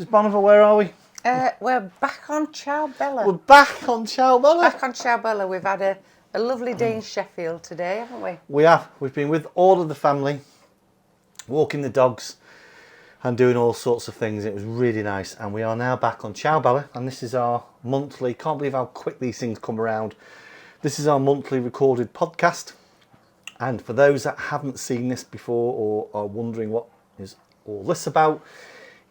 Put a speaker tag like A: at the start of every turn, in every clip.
A: Boniver, where are we?
B: We're back on Ciao Bella.
A: We're back on Ciao Bella.
B: Back on Ciao Bella. We've had a lovely day in Sheffield today, haven't we?
A: We have. We've been with all of the family, walking the dogs and doing all sorts of things. It was really nice. And we are now back on Ciao Bella. And this is our monthly, can't believe how quick these things come around. This is our monthly recorded podcast. And for those that haven't seen this before or are wondering what is all this about,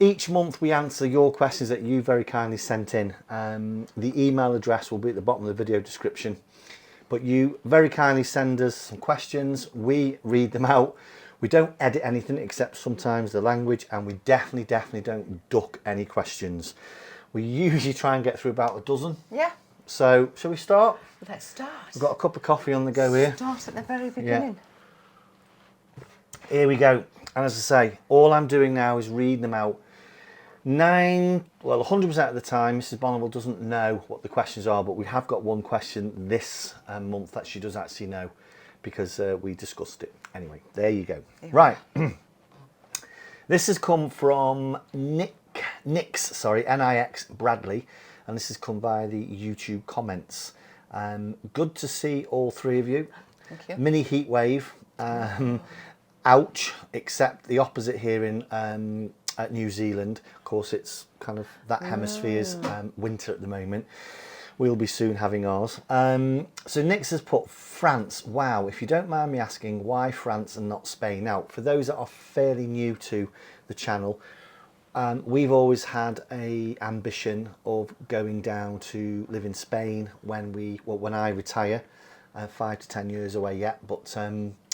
A: each month we answer your questions that you very kindly sent in. The email address will be at the bottom of the video description. But you very kindly send us some questions. We read them out. We don't edit anything except sometimes the language, and we definitely don't duck any questions. We usually try and get through about a dozen.
B: Yeah.
A: So, shall we start?
B: Let's start.
A: We've got a cup of coffee on the go here.
B: Start at the very beginning.
A: Yeah. Here we go. And as I say, all I'm doing now is reading them out. 100% of the time, Mrs. Bonneville doesn't know what the questions are, but we have got one question this month that she does actually know because we discussed it. Anyway, there you go. Yeah. Right. This has come from Nix Bradley, and this has come via the YouTube comments. Good to see all three of you.
B: Thank you.
A: Mini heat wave. Ouch, except the opposite here in at New Zealand. Of course, it's kind of that hemisphere's winter at the moment. We'll be soon having ours. So Nix has put France. Wow, if you don't mind me asking, why France and not Spain? Now, for those that are fairly new to the channel, we've always had a ambition of going down to live in Spain when I retire. 5 to 10 years away yet, but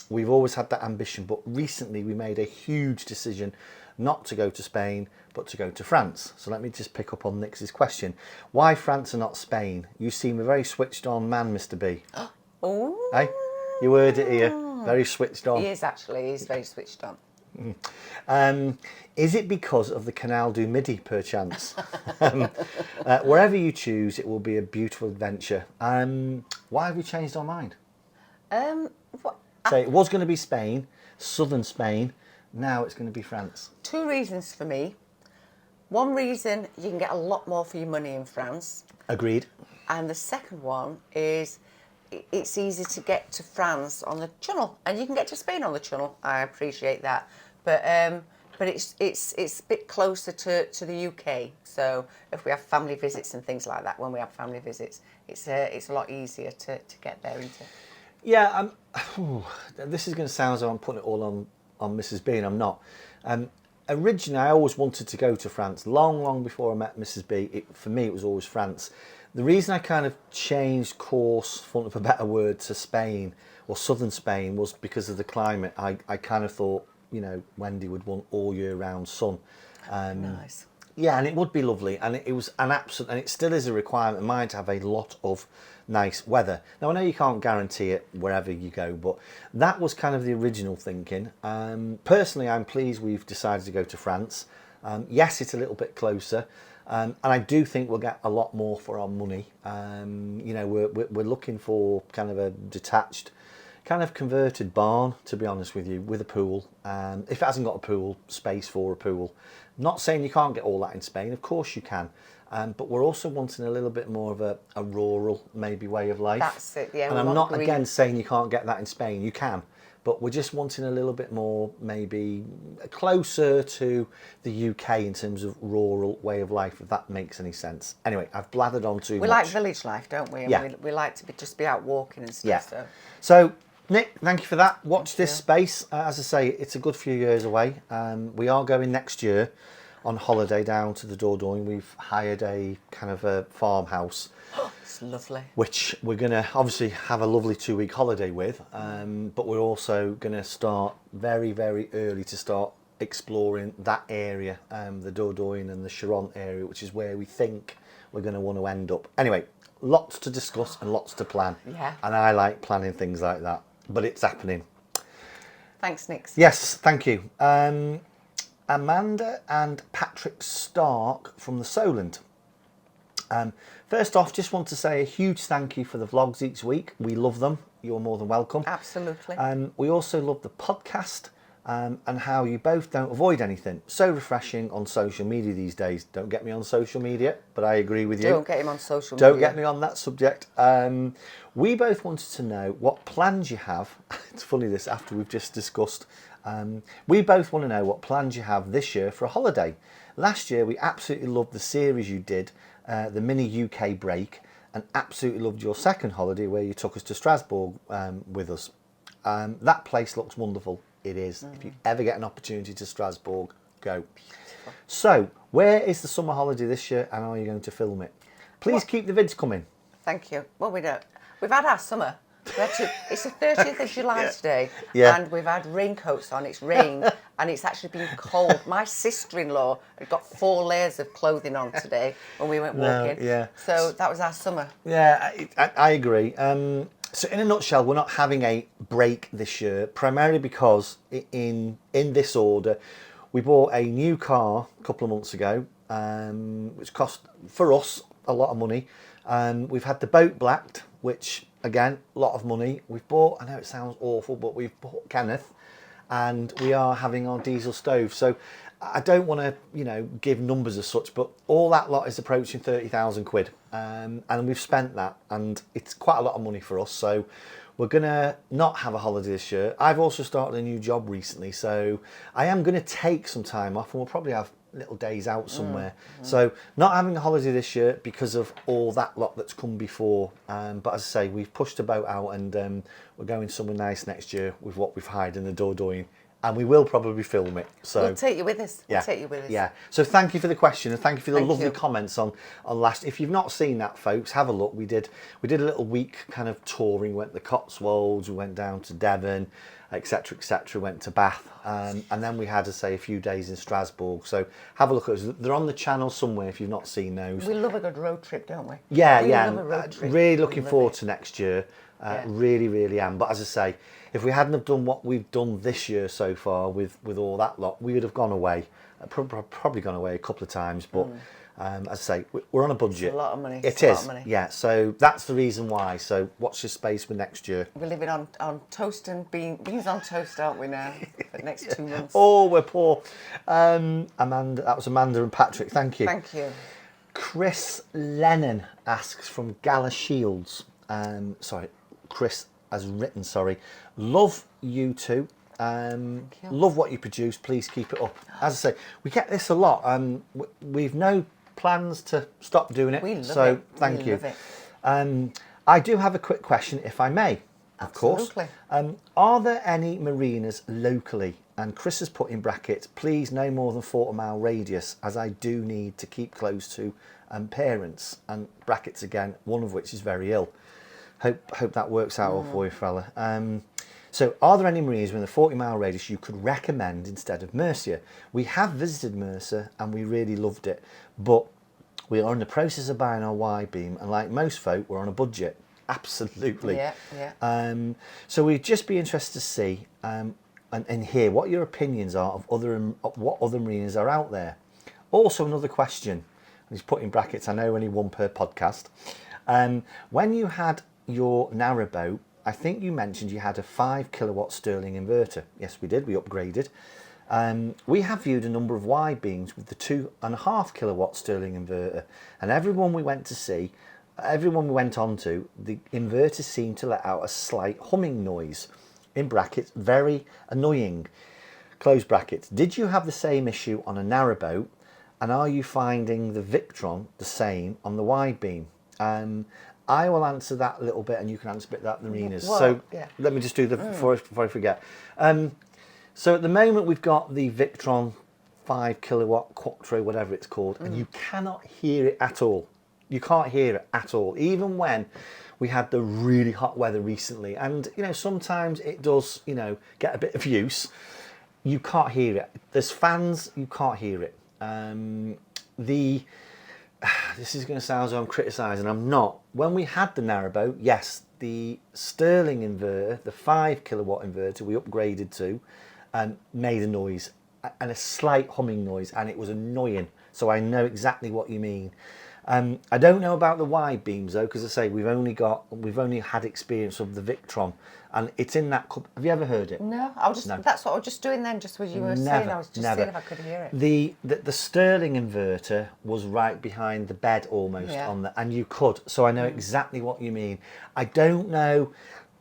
A: we've always had that ambition. But recently we made a huge decision not to go to Spain, but to go to France. So let me just pick up on Nix's question. Why France and not Spain? You seem a very switched on man, Mr. B.
B: Oh.
A: Hey, you heard it here. Very switched on.
B: He is actually. He's very switched on.
A: Is it because of the Canal du Midi, perchance? Wherever you choose, it will be a beautiful adventure. Why have we changed our mind? So it was going to be Spain, southern Spain. Now it's going to be France.
B: 2 reasons for me. One reason, you can get a lot more for your money in France.
A: Agreed. And
B: the second one is it's easy to get to France on the Channel, and you can get to Spain on the Channel. I appreciate that, but it's a bit closer to the UK. So if we have family visits and things like that, when we have family visits, it's a lot easier to get there into.
A: Yeah, this is going to sound as though I'm putting it all on Mrs. B, and I'm not. Originally, I always wanted to go to France. Long before I met Mrs. B, for me, it was always France. The reason I kind of changed course, for want of a better word, to Spain, or southern Spain, was because of the climate. I kind of thought, Wendy would want all year round sun.
B: Nice.
A: Yeah, and it would be lovely, and it was an absolute, and it still is a requirement of mine to have a lot of nice weather. Now, I know you can't guarantee it wherever you go, but that was kind of the original thinking. Personally, I'm pleased we've decided to go to France. Yes, it's a little bit closer, and I do think we'll get a lot more for our money. We're looking for kind of a detached, kind of converted barn, to be honest with you, with a pool. If it hasn't got a pool, space for a pool. Not saying you can't get all that in Spain, of course you can. But we're also wanting a little bit more of a rural, maybe, way of life.
B: That's it, yeah.
A: And I'm not, again, saying you can't get that in Spain. You can. But we're just wanting a little bit more, maybe, closer to the UK in terms of rural way of life, if that makes any sense. Anyway, I've blathered on too much.
B: We like village life, don't we?
A: Yeah.
B: And we like to just be out walking and stuff.
A: Yeah. So, Nick, thank you for that. Watch this space. As I say, it's a good few years away. We are going next year on holiday down to the Dordogne. We've hired a kind of a farmhouse.
B: It's lovely. Which
A: we're going to obviously have a lovely 2-week holiday with, but we're also going to start very early to start exploring that area, the Dordogne and the Charente area, which is where we think we're going to want to end up. Anyway, lots to discuss and lots to plan.
B: Yeah.
A: And I like planning things like that, but it's happening.
B: Thanks, Nix.
A: Yes, thank you. Amanda and Patrick Stark from the Solent. First off, just want to say a huge thank you for the vlogs each week. We love them. You're more than welcome.
B: Absolutely.
A: We also love the podcast. and how you both don't avoid anything. So refreshing on social media these days. Don't get me on social media, but I agree with you.
B: Don't get him on social media.
A: Don't get me on that subject. We both wanted to know what plans you have. It's funny this, after we've just discussed. We both want to know what plans you have this year for a holiday. Last year, we absolutely loved the series you did, the mini UK break, and absolutely loved your second holiday where you took us to Strasbourg with us. That place looks wonderful. It is. If you ever get an opportunity to Strasbourg, go. So, where is the summer holiday this year, and are you going to film it? Please keep the vids coming.
B: Thank you. Well, we don't. We've had our summer. It's the 30th of July today,
A: Yeah.
B: and we've had raincoats on. It's rained, and it's actually been cold. My sister-in-law had got 4 layers of clothing on today when we went walking.
A: Yeah.
B: So that was our summer.
A: Yeah, I agree. So in a nutshell, we're not having a break this year, primarily because in this order, we bought a new car a couple of months ago, which cost, for us, a lot of money. We've had the boat blacked, which, again, a lot of money. We've bought, I know it sounds awful, but we've bought Kenneth, and we are having our diesel stove. So I don't want to, give numbers as such, but all that lot is approaching 30,000 quid. And we've spent that, and it's quite a lot of money for us. So we're going to not have a holiday this year. I've also started a new job recently, so I am going to take some time off, and we'll probably have little days out somewhere. So not having a holiday this year because of all that lot that's come before. But as I say, we've pushed the boat out, and we're going somewhere nice next year with what we've hired in the Dordogne. And we will probably film it. So
B: We'll take you with us.
A: yeah,
B: We'll take you with us.
A: yeah. So thank you for the question, and thank you for the
B: Thank
A: lovely
B: you.
A: comments on last. If you've not seen that, folks, have a look. We did a little week kind of touring. We went to the Cotswolds, we went down to Devon, etc., etc. Went to Bath, and then we had to say a few days in Strasbourg. So have a look at us. They're on the channel somewhere if you've not seen those.
B: We love a good road trip, don't we?
A: Yeah,
B: we
A: yeah.
B: Love a road trip.
A: Really
B: We
A: looking
B: love
A: forward
B: it.
A: to next year.
B: Yeah.
A: Really, really am. But as I say, if we hadn't have done what we've done this year so far with all that lot, we would have gone away. Probably gone away a couple of times. But as I say, we're on a budget.
B: It's a lot of money.
A: It
B: It's a lot
A: is.
B: of money.
A: Yeah. So that's the reason why. So watch your space for next year.
B: We're living on toast and beans on toast, aren't we now? For the next 2 months.
A: Oh, we're poor. Amanda, that was Amanda and Patrick. Thank you.
B: Thank you.
A: Chris Lennon asks from Gala Shields. Chris has written, love you two.
B: you.
A: Love what you produce. Please keep it up. As I say, we get this a lot. We've no plans to stop doing it.
B: We love
A: so
B: it.
A: thank
B: We
A: you.
B: love it.
A: I do have a quick question, if I may. Of
B: Absolutely.
A: course. Are there any marinas locally? And Chris has put in brackets, please no more than 40-mile radius, as I do need to keep close to parents. And brackets again, one of which is very ill. Hope that works out all for you, fella. So are there any marinas within the 40-mile radius you could recommend instead of Mercia? We have visited Mercia and we really loved it, but we are in the process of buying our Y-beam, and like most folk, we're on a budget. Absolutely.
B: Yeah.
A: So we'd just be interested to see and hear what your opinions are of what other marinas are out there. Also, another question, he's put in brackets, I know only one per podcast. When you had your narrowboat, I think you mentioned you had a 5 kilowatt Stirling inverter. Yes, we did. We upgraded. We have viewed a number of Y-beams with the 2.5 kilowatt Stirling inverter, and everyone we went on to, the inverter seemed to let out a slight humming noise. In brackets, very annoying. Close brackets. Did you have the same issue on a narrowboat, and are you finding the Victron the same on the Y-beam? I will answer that a little bit, and you can answer a bit that marinas.
B: Well,
A: so
B: yeah.
A: let me just do before I forget. So at the moment we've got the Victron 5 kilowatt Quattro, whatever it's called, and you cannot hear it at all. You can't hear it at all, even when we had the really hot weather recently. And sometimes it does get a bit of use. You can't hear it. There's fans, you can't hear it. This is going to sound as though I'm criticising. I'm not. When we had the narrowboat, yes, the Stirling inverter, the 5 kilowatt inverter we upgraded to, made a noise, and a slight humming noise, and it was annoying. So I know exactly what you mean. I don't know about the wide beams though, because I say we've only had experience of the Victron, and it's in that cup. Have you ever heard it?
B: No, that's what I was just doing then, just as you were saying. I was just seeing if I could hear it.
A: The Sterling inverter was right behind the bed almost on the, and you could. So I know exactly what you mean. I don't know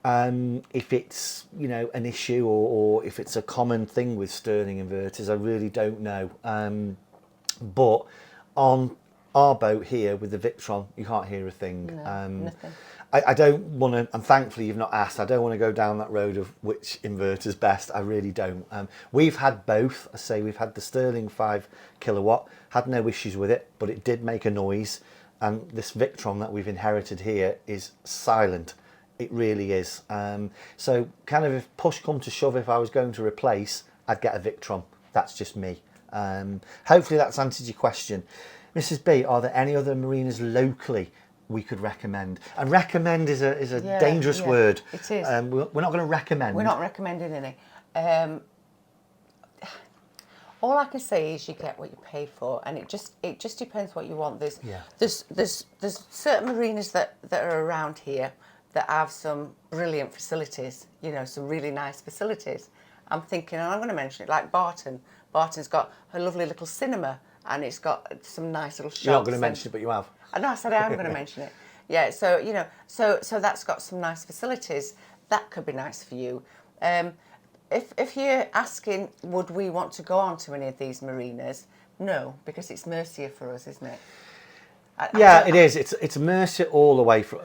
A: if it's an issue or if it's a common thing with Sterling inverters. I really don't know. But on our boat here with the Victron, you can't hear a thing.
B: No, nothing.
A: I don't want to, and thankfully you've not asked, I don't want to go down that road of which inverter's best. I really don't. We've had both. I say we've had the Sterling 5 kilowatt, had no issues with it, but it did make a noise. And this Victron that we've inherited here is silent. It really is. So kind of if push come to shove, if I was going to replace, I'd get a Victron. That's just me. Hopefully that's answered your question. Mrs. B, are there any other marinas locally we could recommend? And recommend is a dangerous word.
B: It is.
A: We're not going to recommend.
B: We're not recommending any. All I can say is you get what you pay for, and it just depends what you want. There's certain marinas that are around here that have some brilliant facilities. Some really nice facilities. I'm thinking, and I'm going to mention it, like Barton. Barton's got a lovely little cinema, and it's got some nice little shops.
A: You're not going to mention it, but you have.
B: I know, I said I am going to mention it. Yeah, so so that's got some nice facilities. That could be nice for you. If you're asking, would we want to go on to any of these marinas? No, because it's Mercia for us, isn't it?
A: It is. It's Mercia all the way from.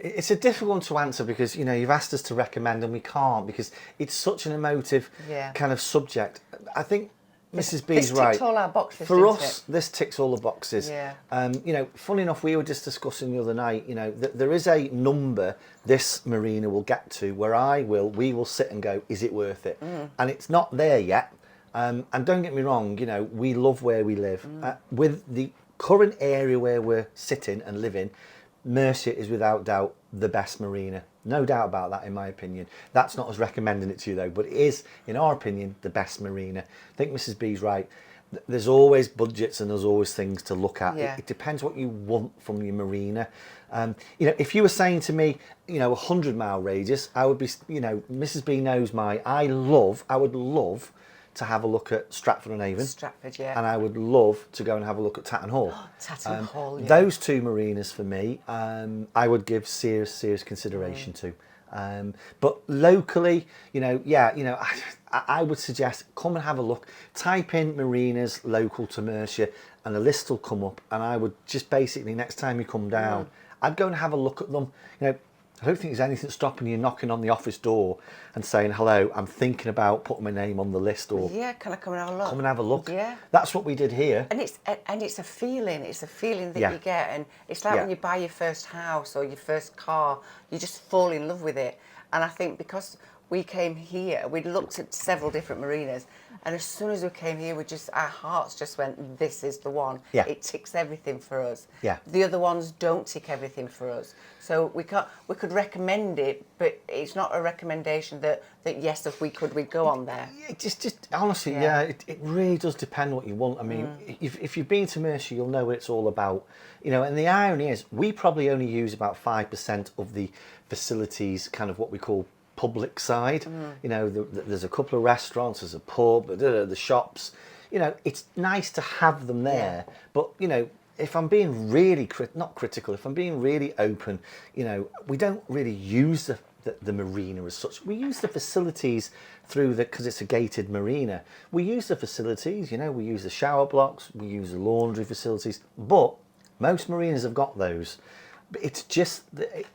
A: It's a difficult one to answer because you've asked us to recommend and we can't because it's such an emotive kind of subject. I think Mrs. B's right.
B: This ticks all our boxes.
A: For us, this ticks all the boxes.
B: Yeah.
A: Funny enough, we were just discussing the other night. That there is a number this marina will get to where we will sit and go, is it worth it? And it's not there yet. And don't get me wrong. We love where we live. With the current area where we're sitting and living, Mercia is without doubt the best marina. No doubt about that, in my opinion. That's not us recommending it to you, though, but it is, in our opinion, the best marina. I think Mrs. B's right. There's always budgets and there's always things to look at.
B: Yeah.
A: It depends what you want from your marina. If you were saying to me, 100-mile radius, I would be, Mrs. B knows I would love to have a look at Stratford-on-Avon.
B: Stratford, yeah.
A: And I would love to go and have a look at Tatton Hall.
B: Tatton Hall, yeah.
A: Those two marinas for me, I would give serious consideration to. But locally, I would suggest come and have a look. Type in marinas local to Mercia and a list will come up. And I would just basically, next time you come down, I'd go and have a look at them. I don't think there's anything stopping you knocking on the office door and saying, hello, I'm thinking about putting my name on the list, or
B: can I come and have a look?
A: Come and have a look.
B: Yeah.
A: That's what we did here.
B: And it's a feeling. It's a feeling that you get, and it's like when you buy your first house or your first car, you just fall in love with it. And I think because we came here, we'd looked at several different marinas, and as soon as we came here, our hearts just went, this is the one.
A: Yeah.
B: It ticks everything for us.
A: Yeah.
B: The other ones don't tick everything for us. So we could recommend it, but it's not a recommendation that yes, if we could, we'd go on there.
A: Just honestly, it really does depend what you want. I mean, if you've been to Mercia, you'll know what it's all about. And the irony is, we probably only use about 5% of the facilities, kind of what we call public side. There's a couple of restaurants, there's a pub, the shops. It's nice to have them there, but if I'm being really not critical, if I'm being really open, we don't really use the marina as such. We use the facilities because it's a gated marina. We use the facilities, we use the shower blocks, we use the laundry facilities, but most marinas have got those. But it's just,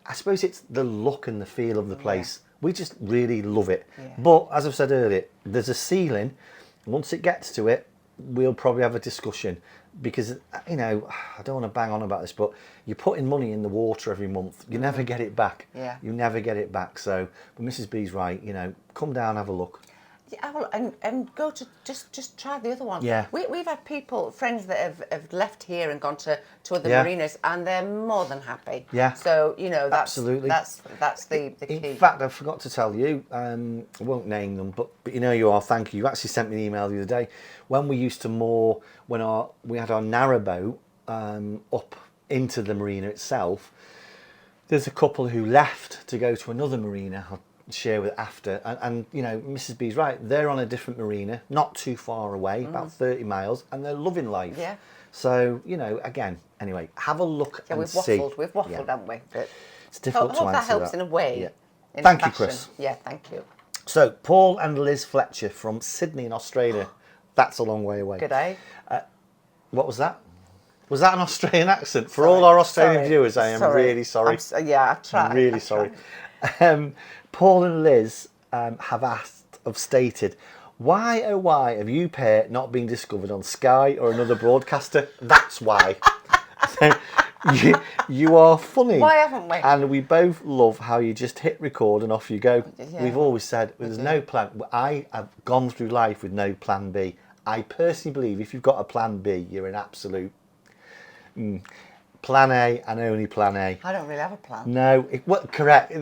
A: I suppose it's the look and the feel of the place. We just really love it. Yeah. But as I've said earlier, there's a ceiling. Once it gets to it, we'll probably have a discussion because, I don't want to bang on about this, but you're putting money in the water every month. You never get it back. Yeah. You never get it back. So, but Mrs. B's right, come down, have a look.
B: Yeah, well, and go to just try the other one.
A: Yeah.
B: We've had friends that have left here and gone to other marinas, and they're more than happy.
A: Yeah.
B: So that's
A: absolutely
B: that's the key.
A: In fact, I forgot to tell you. I won't name them, but you are. Thank you. You actually sent me an email the other day when we used to moor we had our narrowboat up into the marina itself. There's a couple who left to go to another marina. I'll share with after, and you know, Mrs. B's right. They're on a different marina, not too far away, about 30 miles, and they're loving life.
B: Yeah.
A: So you know, again, anyway, have a look and see.
B: We've waffled, haven't we? But
A: it's difficult to answer
B: that helps in a way.
A: Yeah.
B: In
A: Thank you,
B: fashion.
A: Chris.
B: Yeah, thank you.
A: So Paul and Liz Fletcher from Sydney in Australia. That's a long way away.
B: Good day.
A: What was that? Was that an Australian accent? For all our Australian viewers, I am really sorry.
B: I tried.
A: I'm really sorry. Paul and Liz have stated, why oh why have you pair not been discovered on Sky or another broadcaster? That's why. you are funny.
B: Why haven't we?
A: And we both love how you just hit record and off you go.
B: Yeah.
A: We've always said there's no plan. I have gone through life with no plan B. I personally believe if you've got a plan B, you're an absolute plan A and only plan A.
B: I don't really have a plan.
A: No, correct.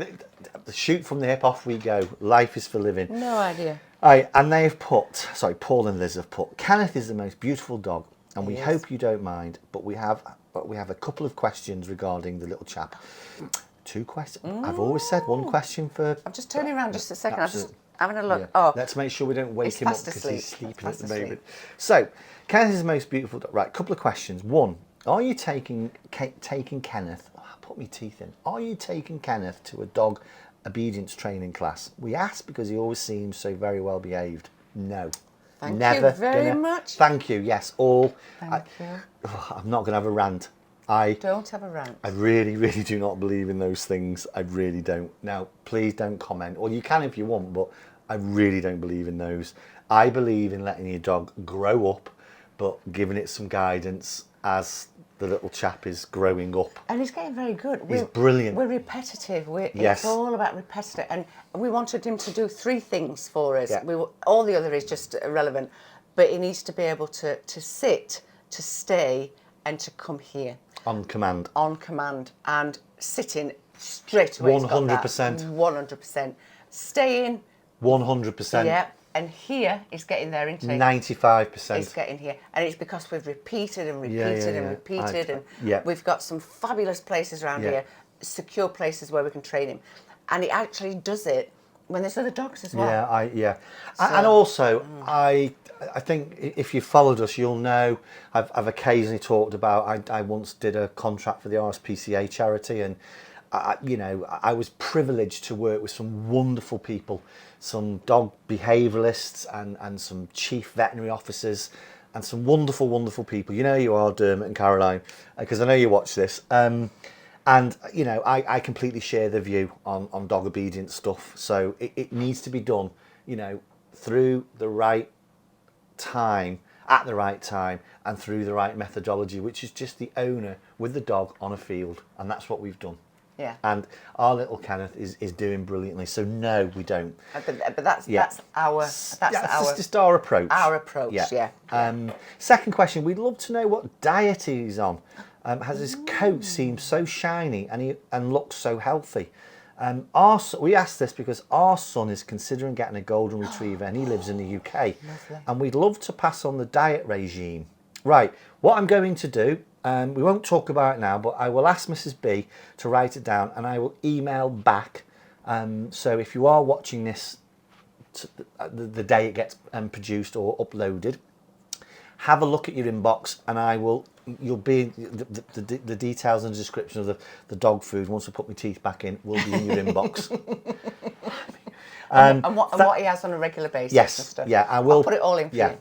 A: Shoot from the hip, off we go. Life is for living.
B: No idea.
A: And they have Paul and Liz have put, Kenneth is the most beautiful dog, and we
B: He is.
A: hope you don't mind, but we have a couple of questions regarding the little chap. 2 questions. I've always said 1 question for.
B: I'm just turning around just a second. I'm just having a look.
A: Yeah.
B: Oh,
A: Let's make sure we don't wake
B: He's
A: him up
B: fast
A: because
B: asleep.
A: he's sleeping at
B: Fast
A: the
B: asleep.
A: moment. So, Kenneth is the most beautiful dog. Right, couple of questions. 1, are you taking Kenneth? Oh, put my teeth in. Are you taking Kenneth to a dog obedience training class? We asked because he always seems so very well behaved. No.
B: Thank
A: Never
B: you very
A: gonna.
B: much.
A: Thank you. Yes, all.
B: Thank you.
A: I'm not going to have a rant.
B: Don't have a rant.
A: I really, really do not believe in those things. I really don't. Now, please don't comment. Or you can if you want, but I really don't believe in those. I believe in letting your dog grow up, but giving it some guidance as the little chap is growing up.
B: And he's getting very good.
A: He's brilliant.
B: We're repetitive.
A: Yes.
B: It's all about repetitive. And we wanted him to do 3 things for us.
A: Yeah.
B: All the other is just irrelevant. But he needs to be able to sit, to stay, and to come here.
A: On command.
B: On command. And sitting straight away.
A: 100%.
B: 100%. Staying.
A: 100%.
B: Yeah. And here is getting there, isn't he?
A: 95%.
B: It's getting here, and it's because we've repeated and
A: Yeah,
B: repeated
A: yeah,
B: and
A: yeah.
B: repeated, and
A: yeah.
B: we've got some fabulous places around
A: Yeah.
B: here, secure places where we can train him, and he actually does it when there's other dogs as well.
A: Yeah, and also I think if you followed us, you'll know I've occasionally talked about. I once did a contract for the RSPCA charity, and I was privileged to work with some wonderful people, some dog behaviouralists and some chief veterinary officers, and some wonderful, wonderful people. You know you are, Dermot and Caroline, because I know you watch this. And I completely share the view on dog obedience stuff. So it needs to be done, through the right time, at the right time, and through the right methodology, which is just the owner with the dog on a field, and that's what we've done.
B: Yeah.
A: And our little Kenneth is doing brilliantly. So no, we don't.
B: But that's our
A: just our approach.
B: Our approach. Yeah.
A: Second question: we'd love to know what diet he's on. Has his coat seemed so shiny and looks so healthy? We asked this because our son is considering getting a golden retriever, and he lives in the UK.
B: Lovely.
A: And we'd love to pass on the diet regime. Right. What I'm going to do. We won't talk about it now, but I will ask Mrs. B to write it down, and I will email back. So if you are watching this the day it gets produced or uploaded, have a look at your inbox, and you'll be the details and description of the dog food. Once I put my teeth back in, will be in your inbox.
B: And what he has on a regular basis.
A: Yes,
B: And stuff.
A: yeah, I will.
B: I'll put it all in for you.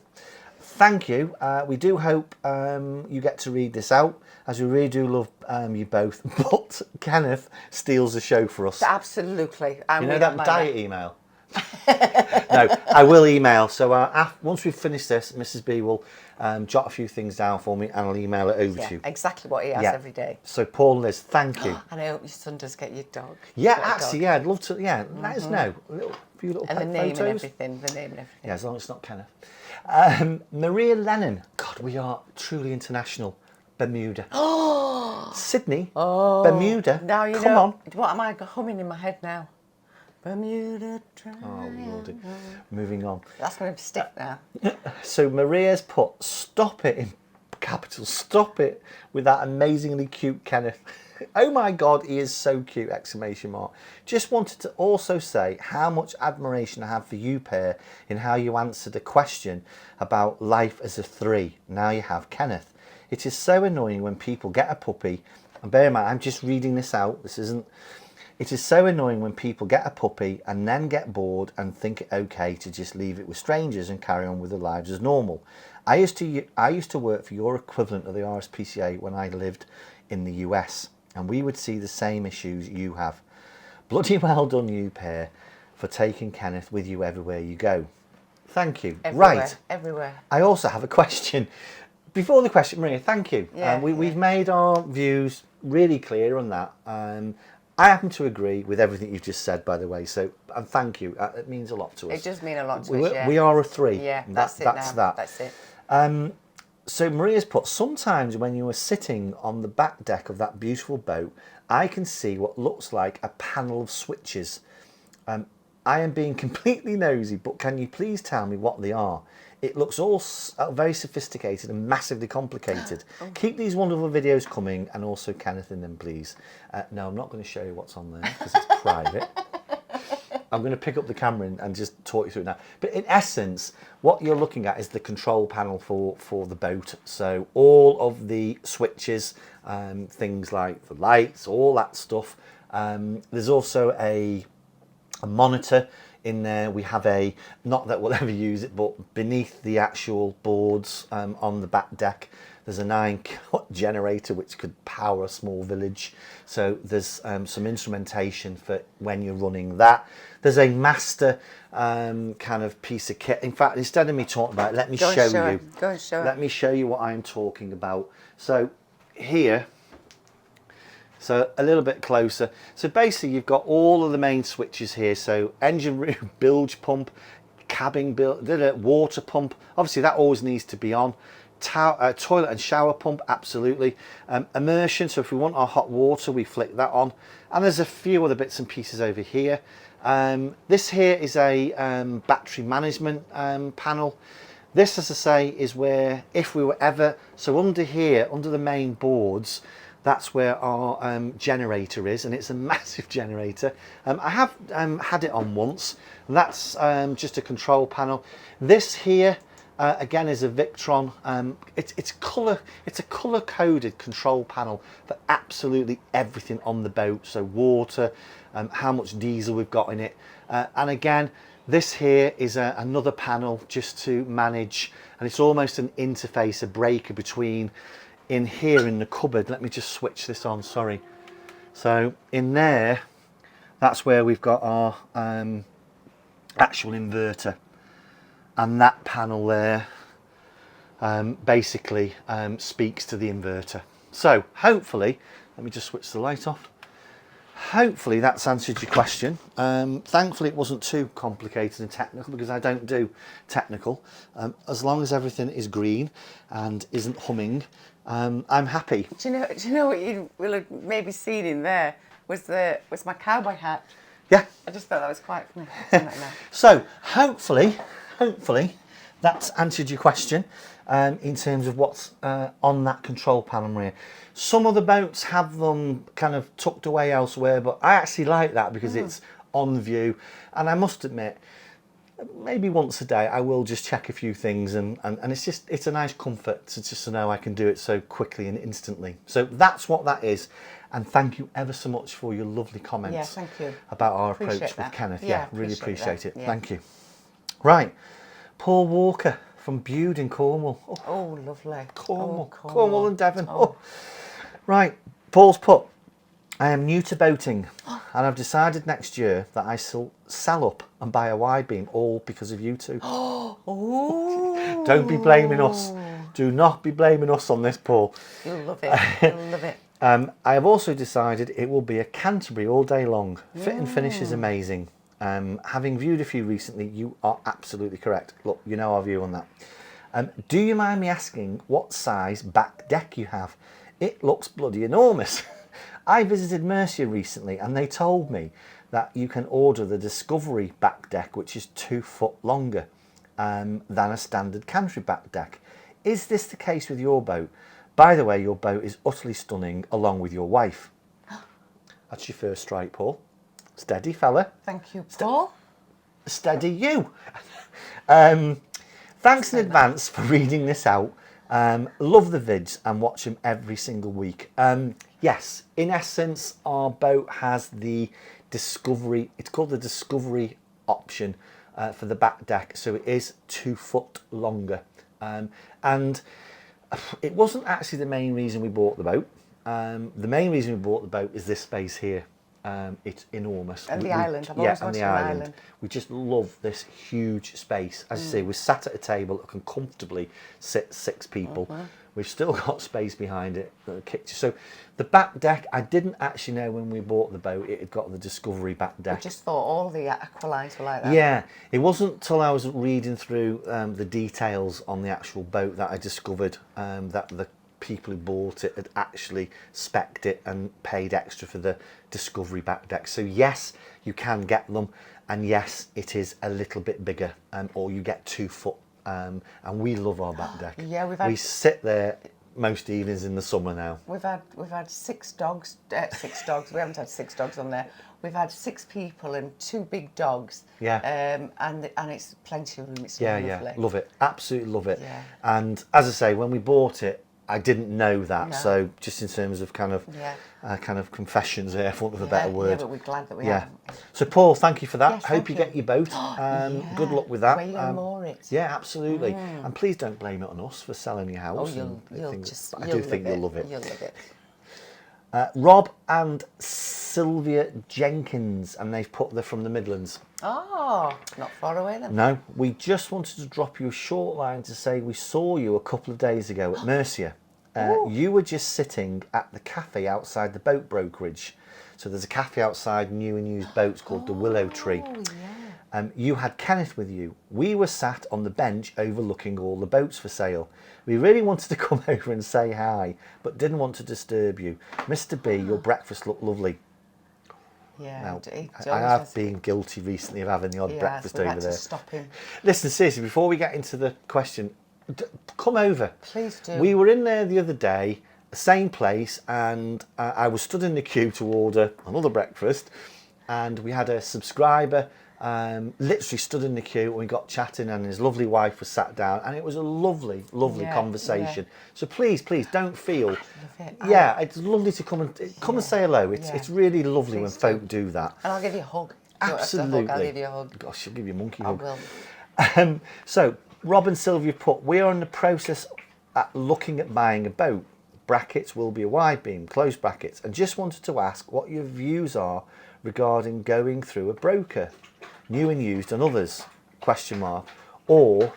A: Thank you. We do hope you get to read this out, as we really do love you both. But Kenneth steals the show for us.
B: Absolutely. And
A: You know
B: we
A: that
B: don't mind
A: diet email? No, I will email. So once we've finished this, Mrs. B will jot a few things down for me, and I'll email it over to you.
B: Exactly what he has every day.
A: So Paul and Liz, thank you.
B: And I hope your son does get your dog.
A: Yeah, actually, yeah, I'd love to. Yeah, let us know. A few little
B: And the name
A: photos.
B: and everything. The name and everything.
A: Yeah, as long as it's not Kenneth. Maria Lennon. God, we are truly international. Bermuda. Sydney. Bermuda.
B: Now you
A: Come
B: know.
A: on.
B: What am I humming in my head now? Bermuda
A: Oh, Lordy. Moving on.
B: That's going to stick now.
A: So Maria's put, stop it in capital. Stop it with that amazingly cute Kenneth. Oh my God, he is so cute, exclamation mark. Just wanted to also say how much admiration I have for you, Per, in how you answered a question about life as a 3. Now you have Kenneth. It is so annoying when people get a puppy, and bear in mind, I'm just reading this out, this isn't... It is so annoying when people get a puppy and then get bored and think it okay to just leave it with strangers and carry on with their lives as normal. I used to work for your equivalent of the RSPCA when I lived in the US, and we would see the same issues you have. Bloody well done you, Per, for taking Kenneth with you everywhere you go. Thank you.
B: Everywhere,
A: right.
B: Everywhere.
A: I also have a question. Before the question, Maria, thank you.
B: Yeah,
A: We've made our views really clear on that. I happen to agree with everything you've just said, by the way. So, and thank you. It means a lot to us.
B: It does mean a lot to us, yeah.
A: We are a 3.
B: Yeah,
A: That's that.
B: That's it.
A: So Maria's put, sometimes when you are sitting on the back deck of that beautiful boat, I can see what looks like a panel of switches. I am being completely nosy, but can you please tell me what they are? It looks all very sophisticated and massively complicated. Keep these wonderful videos coming, and also Kenneth in them, please. No, I'm not going to show you what's on there because it's private. I'm going to pick up the camera and just talk you through it now. But in essence, what you're looking at is the control panel for the boat. So all of the switches, things like the lights, all that stuff. There's also a monitor in there. We have a, not that we'll ever use it, but beneath the actual boards on the back deck, there's a 9-kilowatt generator which could power a small village. So there's some instrumentation for when you're running that. There's a master kind of piece of kit. In fact, instead of me talking about it, let me show you.
B: Go and show it.
A: Let me show you what I'm talking about. So here, so a little bit closer. So basically you've got all of the main switches here. So engine room, bilge pump, cabin water pump. Obviously that always needs to be on. Toilet and shower pump, absolutely. Immersion, so if we want our hot water, we flick that on. And there's a few other bits and pieces over here. This here is a battery management panel. This, as I say, is where if we were ever, so under here, under the main boards, that's where our generator is, and it's a massive generator. I have had it on once. That's just a control panel. This here, again, is a Victron. It's a color-coded control panel for absolutely everything on the boat. So water, how much diesel we've got in it, and again, this here is another panel just to manage, and it's almost an interface, a breaker between in here in the cupboard. Let me just switch this on, sorry. So in there, that's where we've got our actual inverter, and that panel there basically speaks to the inverter. So hopefully, let me just switch the light off. Hopefully that's answered your question. Thankfully it wasn't too complicated and technical, because I don't do technical. As long as everything is green and isn't humming, I'm happy.
B: Do you know what you will have maybe seen in there was my cowboy hat.
A: Yeah.
B: I just thought that was quite funny.
A: So hopefully that's answered your question in terms of what's on that control panel, Maria. Some of the boats have them kind of tucked away elsewhere, but I actually like that because it's on view. And I must admit, maybe once a day I will just check a few things, and it's a nice comfort to just to know I can do it so quickly and instantly. So that's what that is. And thank you ever so much for your lovely comments.
B: Yeah, thank you.
A: About our
B: Appreciate
A: approach
B: that.
A: with Kenneth.
B: Yeah,
A: Really appreciate it.
B: Yeah.
A: Thank you. Right, Paul Walker from Bude in Cornwall.
B: Oh, lovely.
A: Cornwall and Devon. Oh. Right, Paul's put, I am new to boating and I've decided next year that I shall sell up and buy a wide beam, all because of you two.
B: Oh.
A: Don't be blaming us. Do not be blaming us on this, Paul.
B: You'll love it. You'll love it.
A: I have also decided it will be a Canterbury all day long. Fit and finish is amazing. Having viewed a few recently, you are absolutely correct. Look, you know our view on that. Do you mind me asking what size back deck you have? It looks bloody enormous. I visited Mercia recently and they told me that you can order the Discovery back deck, which is 2 foot longer than a standard Canterbury back deck. is this the case with your boat? By the way, your boat is utterly stunning, along with your wife. That's your first strike, Paul. Steady, fella.
B: Thank you, Paul.
A: Steady you. Thanks in advance for reading this out. Love the vids and watch them every single week. Yes, in essence, our boat has the Discovery, it's called the Discovery option for the back deck, so it is 2 foot longer. And it wasn't actually the main reason we bought the boat. The main reason we bought the boat is this space here. It's enormous.
B: And the island. I've always wanted an island.
A: We just love this huge space. As you say, we're sat at a table that can comfortably sit 6 people. We've still got space behind it, the kitchen. So the back deck, I didn't actually know when we bought the boat it had got the Discovery back deck.
B: I just thought all the AQUALINEs were like that.
A: Yeah, it wasn't until I was reading through the details on the actual boat that I discovered that the people who bought it had actually spec'd it and paid extra for the Discovery back deck. So yes, you can get them, and yes, it is a little bit bigger, or you get 2 foot. And we love our back deck.
B: Yeah,
A: we sit there most evenings in the summer now.
B: We've had 6 dogs. 6 dogs. We haven't had 6 dogs on there. We've had 6 people and 2 big dogs.
A: Yeah.
B: And it's plenty of room. It's
A: Yeah,
B: lovely.
A: yeah, love it. Absolutely love it.
B: Yeah.
A: And as I say, when we bought it, I didn't know that.
B: No.
A: So just in terms of kind of confessions there, for want of a better word.
B: Yeah, but we're glad that we have.
A: So Paul, thank you for that.
B: Yes,
A: Hope you get your boat. Good luck with that.
B: Where you going to moor it?
A: Yeah, absolutely. And please don't blame it on us for selling your house.
B: Oh,
A: I do think you'll love it.
B: You'll love it.
A: Rob and Sylvia Jenkins, and they've put they're from the Midlands.
B: Oh, not far away then.
A: No, we just wanted to drop you a short line to say we saw you a couple of days ago at Mercia. You were just sitting at the cafe outside the boat brokerage. So there's a cafe outside new and used boats called the Willow Tree.
B: Oh, yeah.
A: You had Kenneth with you. We were sat on the bench overlooking all the boats for sale. We really wanted to come over and say hi, but didn't want to disturb you. Mr. B, your breakfast looked lovely.
B: Yeah,
A: Now,
B: it's
A: I
B: always
A: have
B: nice.
A: been guilty recently of having the odd breakfast
B: we've
A: over
B: had
A: there.
B: to stop him.
A: Listen, seriously, before we get into the question, come over.
B: Please do.
A: We were in there the other day, same place, and I was stood in the queue to order another breakfast, and we had a subscriber literally stood in the queue, and we got chatting, and his lovely wife was sat down, and it was a lovely conversation. So please don't feel it's lovely to come and say hello. It's really lovely when folk do that.
B: And I'll give you a hug.
A: Absolutely.
B: I'll give you a hug.
A: Gosh, I'll give you a monkey
B: I
A: hug.
B: will.
A: So Rob and Sylvia put, we are in the process at looking at buying a boat. Brackets will be a wide beam, close brackets, and just wanted to ask what your views are regarding going through a broker, new and used and others, or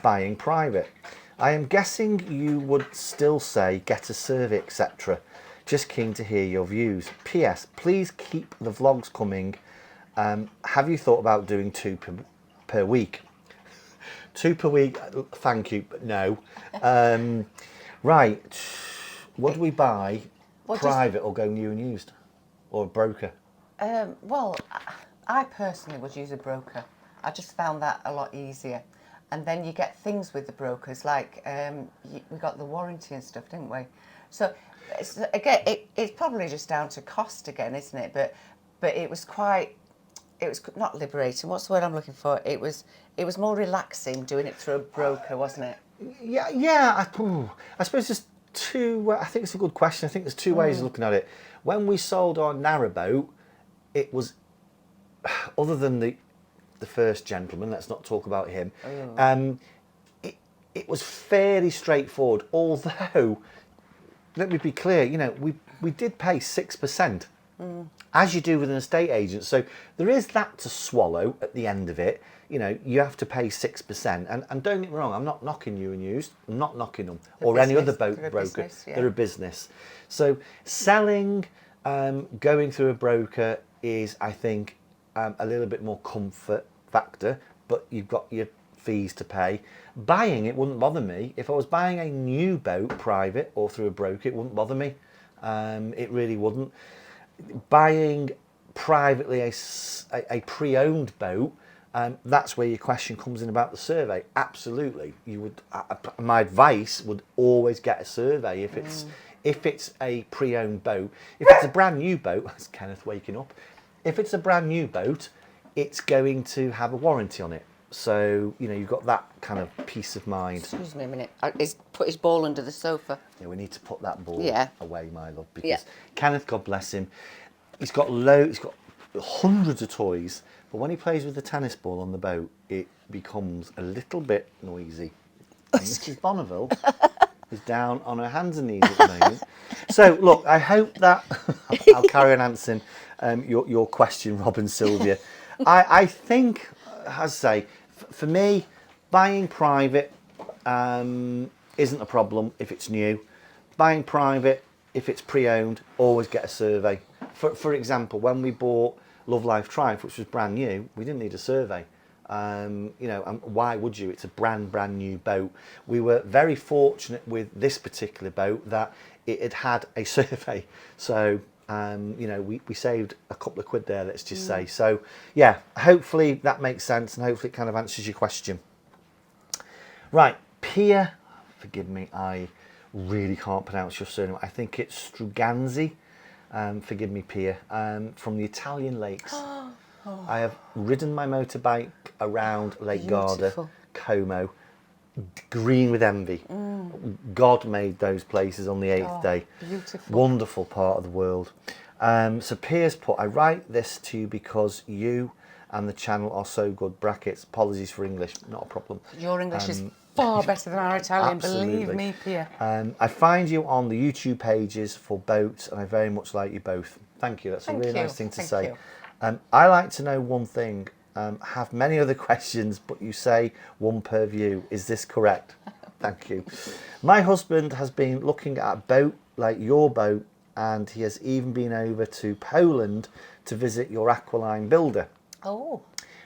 A: buying private. I am guessing you would still say get a survey, etc. Just keen to hear your views. PS, please keep the vlogs coming. Have you thought about doing 2 per week? 2 per week, thank you, but no. Right, what do we buy, private or go new and used? Or a broker?
B: Well, I personally would use a broker. I just found that a lot easier. And then you get things with the brokers, like we got the warranty and stuff, didn't we? So, again, it's probably just down to cost again, isn't it? But it was not liberating. What's the word I'm looking for? It was more relaxing doing it through a broker, wasn't it?
A: Yeah. I suppose there's 2. I think it's a good question. I think there's 2 ways of looking at it. When we sold our narrowboat, it was, other than the first gentleman, let's not talk about him. It was fairly straightforward. Although, let me be clear, we did pay 6%, as you do with an estate agent. So there is that to swallow at the end of it. You have to pay 6%. And don't get me wrong, I'm not knocking you and used. I'm not knocking them or any other boat broker. They're a business. So selling, going through a broker is, I think, a little bit more comfort factor, but you've got your fees to pay. Buying, it wouldn't bother me. If I was buying a new boat private or through a broker, it wouldn't bother me. It really wouldn't. Buying privately a pre-owned boat, that's where your question comes in about the survey. Absolutely, you would. My advice would always get a survey if it's a pre-owned boat. If it's a brand new boat, that's Kenneth waking up. If it's a brand new boat, it's going to have a warranty on it. So, you know, you've got that kind of peace of mind.
B: Excuse me a minute. He's put his ball under the sofa.
A: Yeah, we need to put that ball away, my love, because Kenneth, God bless him, he's got hundreds of toys, but when he plays with the tennis ball on the boat, it becomes a little bit noisy. And Mrs. Bonneville is down on her hands and knees at the moment. So, look, I hope that I'll carry on answering your question, Rob and Sylvia. I think, as I say, for me, buying private isn't a problem if it's new. Buying private, if it's pre-owned, always get a survey. For example, when we bought Love Life Triumph, which was brand new, we didn't need a survey. You know, and why would you? It's a brand new boat. We were very fortunate with this particular boat that it had a survey. So, you know, we saved a couple of quid there, let's just say. So, yeah, hopefully that makes sense and hopefully it kind of answers your question. Right, Pia, forgive me, I really can't pronounce your surname. I think it's Struganzi. Forgive me, Pia, from the Italian lakes. I have ridden my motorbike around Lake Garda, Como, green with envy. God made those places on the 8th day.
B: Beautiful.
A: Wonderful part of the world. So Piers put, I write this to you because you and the channel are so good. Brackets, apologies for English, not a problem.
B: Your English is far better than our Italian,
A: absolutely.
B: believe me, Pia.
A: I find you on the YouTube pages for boats and I very much like you both. Thank you, that's a really nice thing to say. I like to know one thing. Have many other questions, but you say one per view. Is this correct? Thank you. My husband has been looking at a boat like your boat, and he has even been over to Poland to visit your AQUALINE builder.
B: Oh.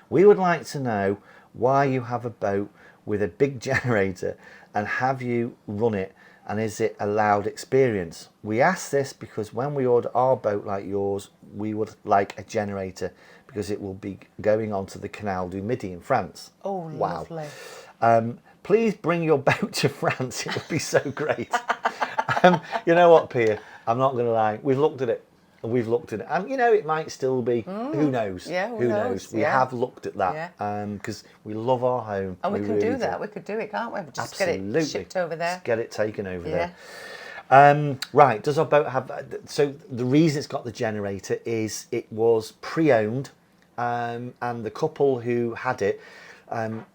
A: We would like to know why you have a boat with a big generator and have you run it, and is it a loud experience? We ask this because when we order our boat like yours, we would like a generator because it will be going onto the Canal du Midi in France.
B: Oh,
A: wow.
B: Lovely.
A: Please bring your boat to France. It would be so great. You know what, Pia? I'm not going to lie. We've looked at it. We've looked at it. And, you know, it might still be. Who knows?
B: Yeah, who knows?
A: We have looked at that because we love our home.
B: And we can
A: really
B: do that. We could do it, can't we? Just
A: absolutely.
B: Get it shipped over there.
A: Just get it taken over there. Right, does our boat have... So the reason it's got the generator is it was pre-owned and the couple who had it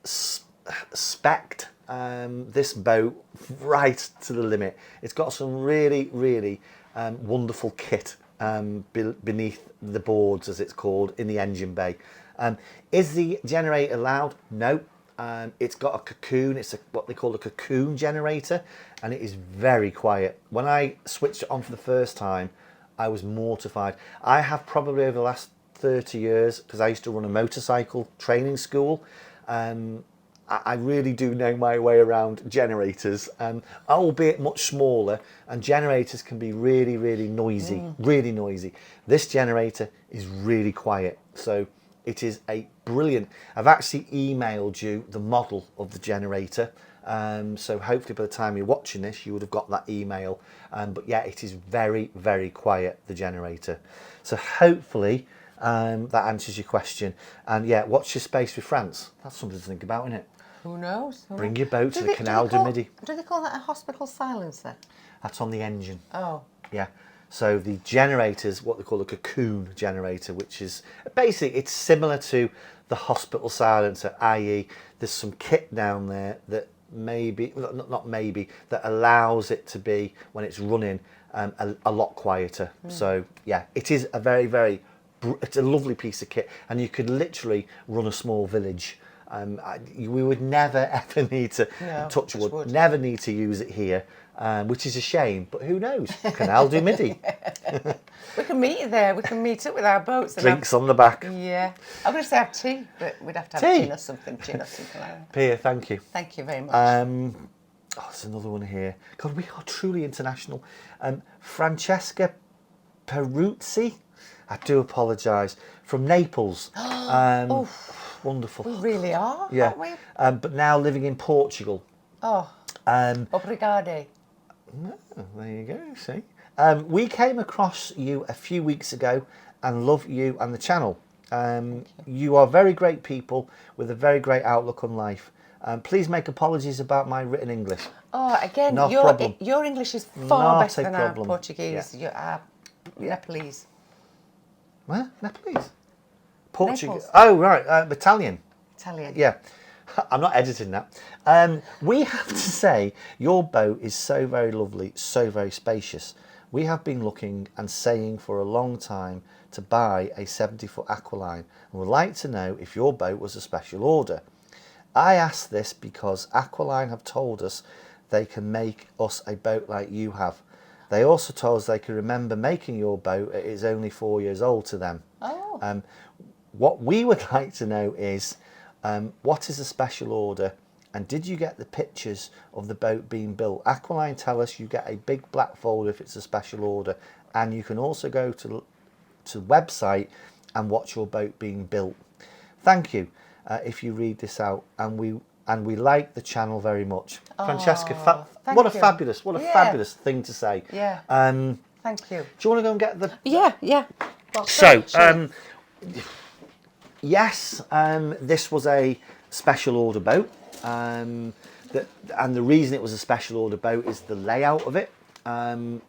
A: spec'd this boat right to the limit. It's got some really, really wonderful kit beneath the boards, as it's called, in the engine bay. Is the generator loud? No. It's got a cocoon. It's what they call a cocoon generator, and it is very quiet. When I switched it on for the first time, I was mortified. I have probably over the last 30 years, because I used to run a motorcycle training school, I really do know my way around generators, albeit much smaller, and generators can be really, really noisy, really noisy. This generator is really quiet, so it is a brilliant... I've actually emailed you the model of the generator, so hopefully by the time you're watching this, you would have got that email. But yeah, it is very, very quiet, the generator. So hopefully that answers your question. And yeah, watch your space with France. That's something to think about, isn't it?
B: Who knows?
A: Bring your boat to the Canal du Midi.
B: Do they call that a hospital silencer?
A: That's on the engine.
B: Oh.
A: Yeah. So the generator's what they call a cocoon generator, which is basically, it's similar to the hospital silencer, i.e. there's some kit down there that maybe, not maybe, that allows it to be, when it's running, a lot quieter. So yeah, it is a very, very, it's a lovely piece of kit, and you could literally run a small village. We would never ever need to, touch wood, never need to use it here, which is a shame, but who knows? Canal du Midi.
B: We can meet there, we can meet up with our boats.
A: Drinks on the back.
B: Yeah. I'm going to say have tea, but we'd have to have gin or something like that.
A: Pia, thank you.
B: Thank you very much.
A: There's another one here. God, we are truly international. Francesca Peruzzi, I do apologise, from Naples. wonderful.
B: We really are,
A: Yeah.
B: aren't we?
A: But now living in Portugal.
B: Oh, obrigado.
A: Oh, there you go, see. We came across you a few weeks ago and love you and the channel. You are very great people with a very great outlook on life. Please make apologies about my written English.
B: Oh, again,
A: No problem.
B: your English is far
A: Not
B: better
A: a
B: than
A: problem.
B: our Portuguese.
A: Yeah.
B: Nepalese.
A: What? Nepalese? Portugal.
B: Naples.
A: Oh, right. Italian.
B: Italian.
A: Yeah. I'm not editing that. We have to say your boat is so very lovely, so very spacious. We have been looking and saying for a long time to buy a 70-foot Aqualine and would like to know if your boat was a special order. I ask this because Aqualine have told us they can make us a boat like you have. They also told us they can remember making your boat. It is only 4 years old to them.
B: Oh.
A: What we would like to know is what is a special order, and did you get the pictures of the boat being built? Aqualine tell us you get a big black folder if it's a special order, and you can also go to the website and watch your boat being built. Thank you if you read this out, and we like the channel very much. Francesca, what a fabulous thing to say.
B: Yeah. Thank you.
A: Do you want to go and get the?
B: Yeah. Well,
A: So, yes, this was a special order boat. And the reason it was a special order boat is the layout of it. And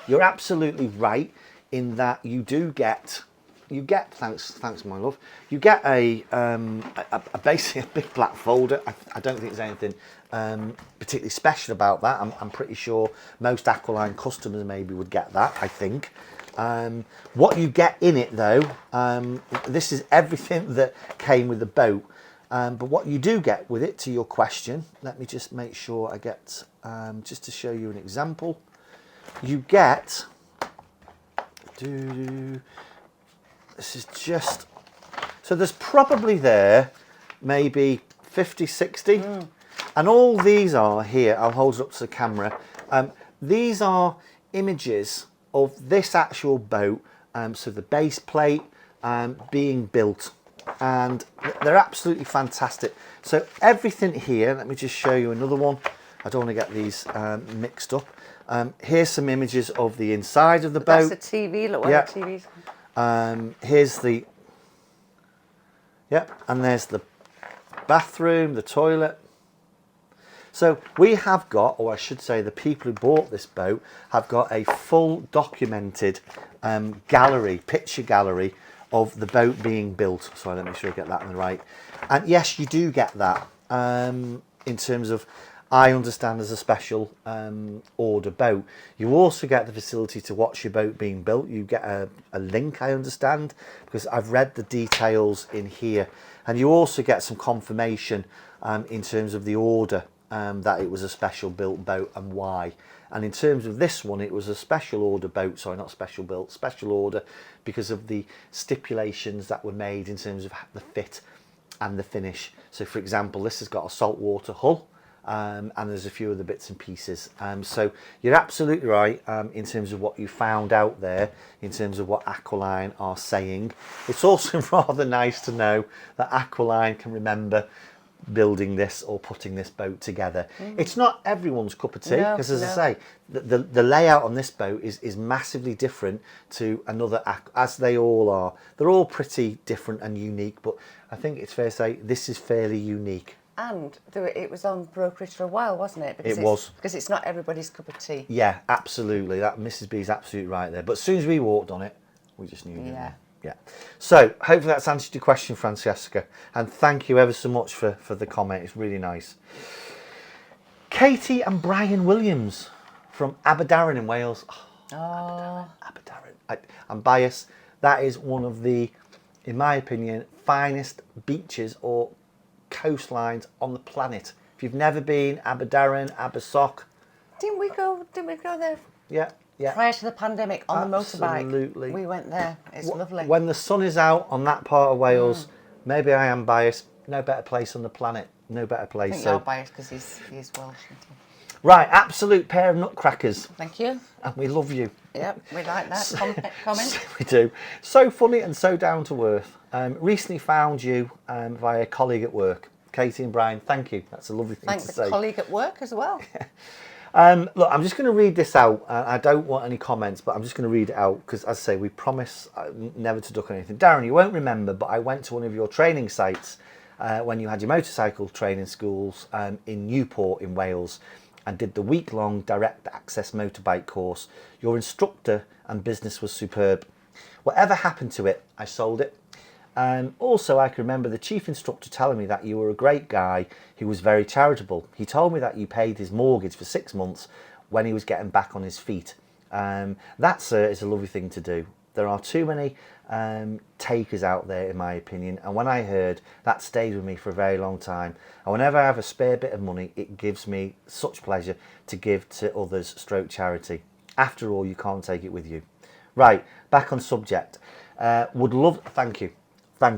A: you're absolutely right in that you get thanks my love, you get a basically a big black folder. I don't think there's anything particularly special about that. I'm pretty sure most Aqualine customers maybe would get that, I think. What you get in it though, this is everything that came with the boat, but what you do get with it, to your question, let me just make sure I get, just to show you an example, you get, this is just, so there's probably there maybe 50, 60, and all these are here, I'll hold it up to the camera, these are images of this actual boat, so the base plate being built, and they're absolutely fantastic. So everything here, let me just show you another one, I don't want to get these mixed up. Here's some images of the inside of the boat.
B: That's the TV, look where the TV's.
A: Here's the, and there's the bathroom, the toilet. So we have got, or I should say the people who bought this boat have got a full documented picture gallery of the boat being built. So let me make sure I get that in the right. And yes, you do get that in terms of, I understand, as a special order boat. You also get the facility to watch your boat being built. You get a link, I understand, because I've read the details in here. And you also get some confirmation in terms of the order, that it was a special built boat and why. And in terms of this one, it was a special order boat, sorry, not special built, special order, because of the stipulations that were made in terms of the fit and the finish. So for example, this has got a saltwater hull, and there's a few other bits and pieces. So you're absolutely right in terms of what you found out there, in terms of what Aqualine are saying. It's also rather nice to know that Aqualine can remember building this or putting this boat together. It's not everyone's cup of tea, because as I say, the layout on this boat is massively different to another, as they all are. They're all pretty different and unique, but I think it's fair to say this is fairly unique.
B: And it was on brokerage for a while, wasn't it?
A: It was.
B: Because it's not everybody's cup of tea.
A: Yeah, absolutely. That Mrs. B's absolutely right there. But as soon as we walked on it, we just knew.
B: Yeah.
A: Yeah. So hopefully that's answered your question, Francesca. And thank you ever so much for the comment. It's really nice. Katie and Brian Williams from Aberdarren in Wales. Oh, Aberdarren. I'm biased. That is one of the, in my opinion, finest beaches or coastlines on the planet. If you've never been, Aberdarren, Abersoch.
B: Didn't we go there?
A: Yeah. Yeah.
B: Prior to the pandemic, on the motorbike.
A: Absolutely.
B: We went there. It's lovely.
A: When the sun is out on that part of Wales, maybe I am biased, no better place on the planet. No better place.
B: I think you're biased because he's Welsh, isn't he?
A: Right, absolute pair of nutcrackers.
B: Thank you.
A: And we love you.
B: Yep, we like that comment.
A: We do. So funny and so down to earth. Recently found you via a colleague at work. Katie and Brian, thank you. That's a lovely thing
B: Thank
A: to
B: the
A: say.
B: colleague at work as well.
A: Look, I'm just going to read this out. I don't want any comments, but I'm just going to read it out because, as I say, we promise never to duck anything. Darren, you won't remember, but I went to one of your training sites when you had your motorcycle training schools in Newport in Wales and did the week-long direct access motorbike course. Your instructor and business was superb. Whatever happened to it, I sold it. Also, I can remember the chief instructor telling me that you were a great guy who was very charitable. He told me that you paid his mortgage for 6 months when he was getting back on his feet. That, sir, is a lovely thing to do. There are too many takers out there, in my opinion, and when I heard, that stayed with me for a very long time. And whenever I have a spare bit of money, it gives me such pleasure to give to others stroke charity. After all, you can't take it with you. Right, back on subject. Thank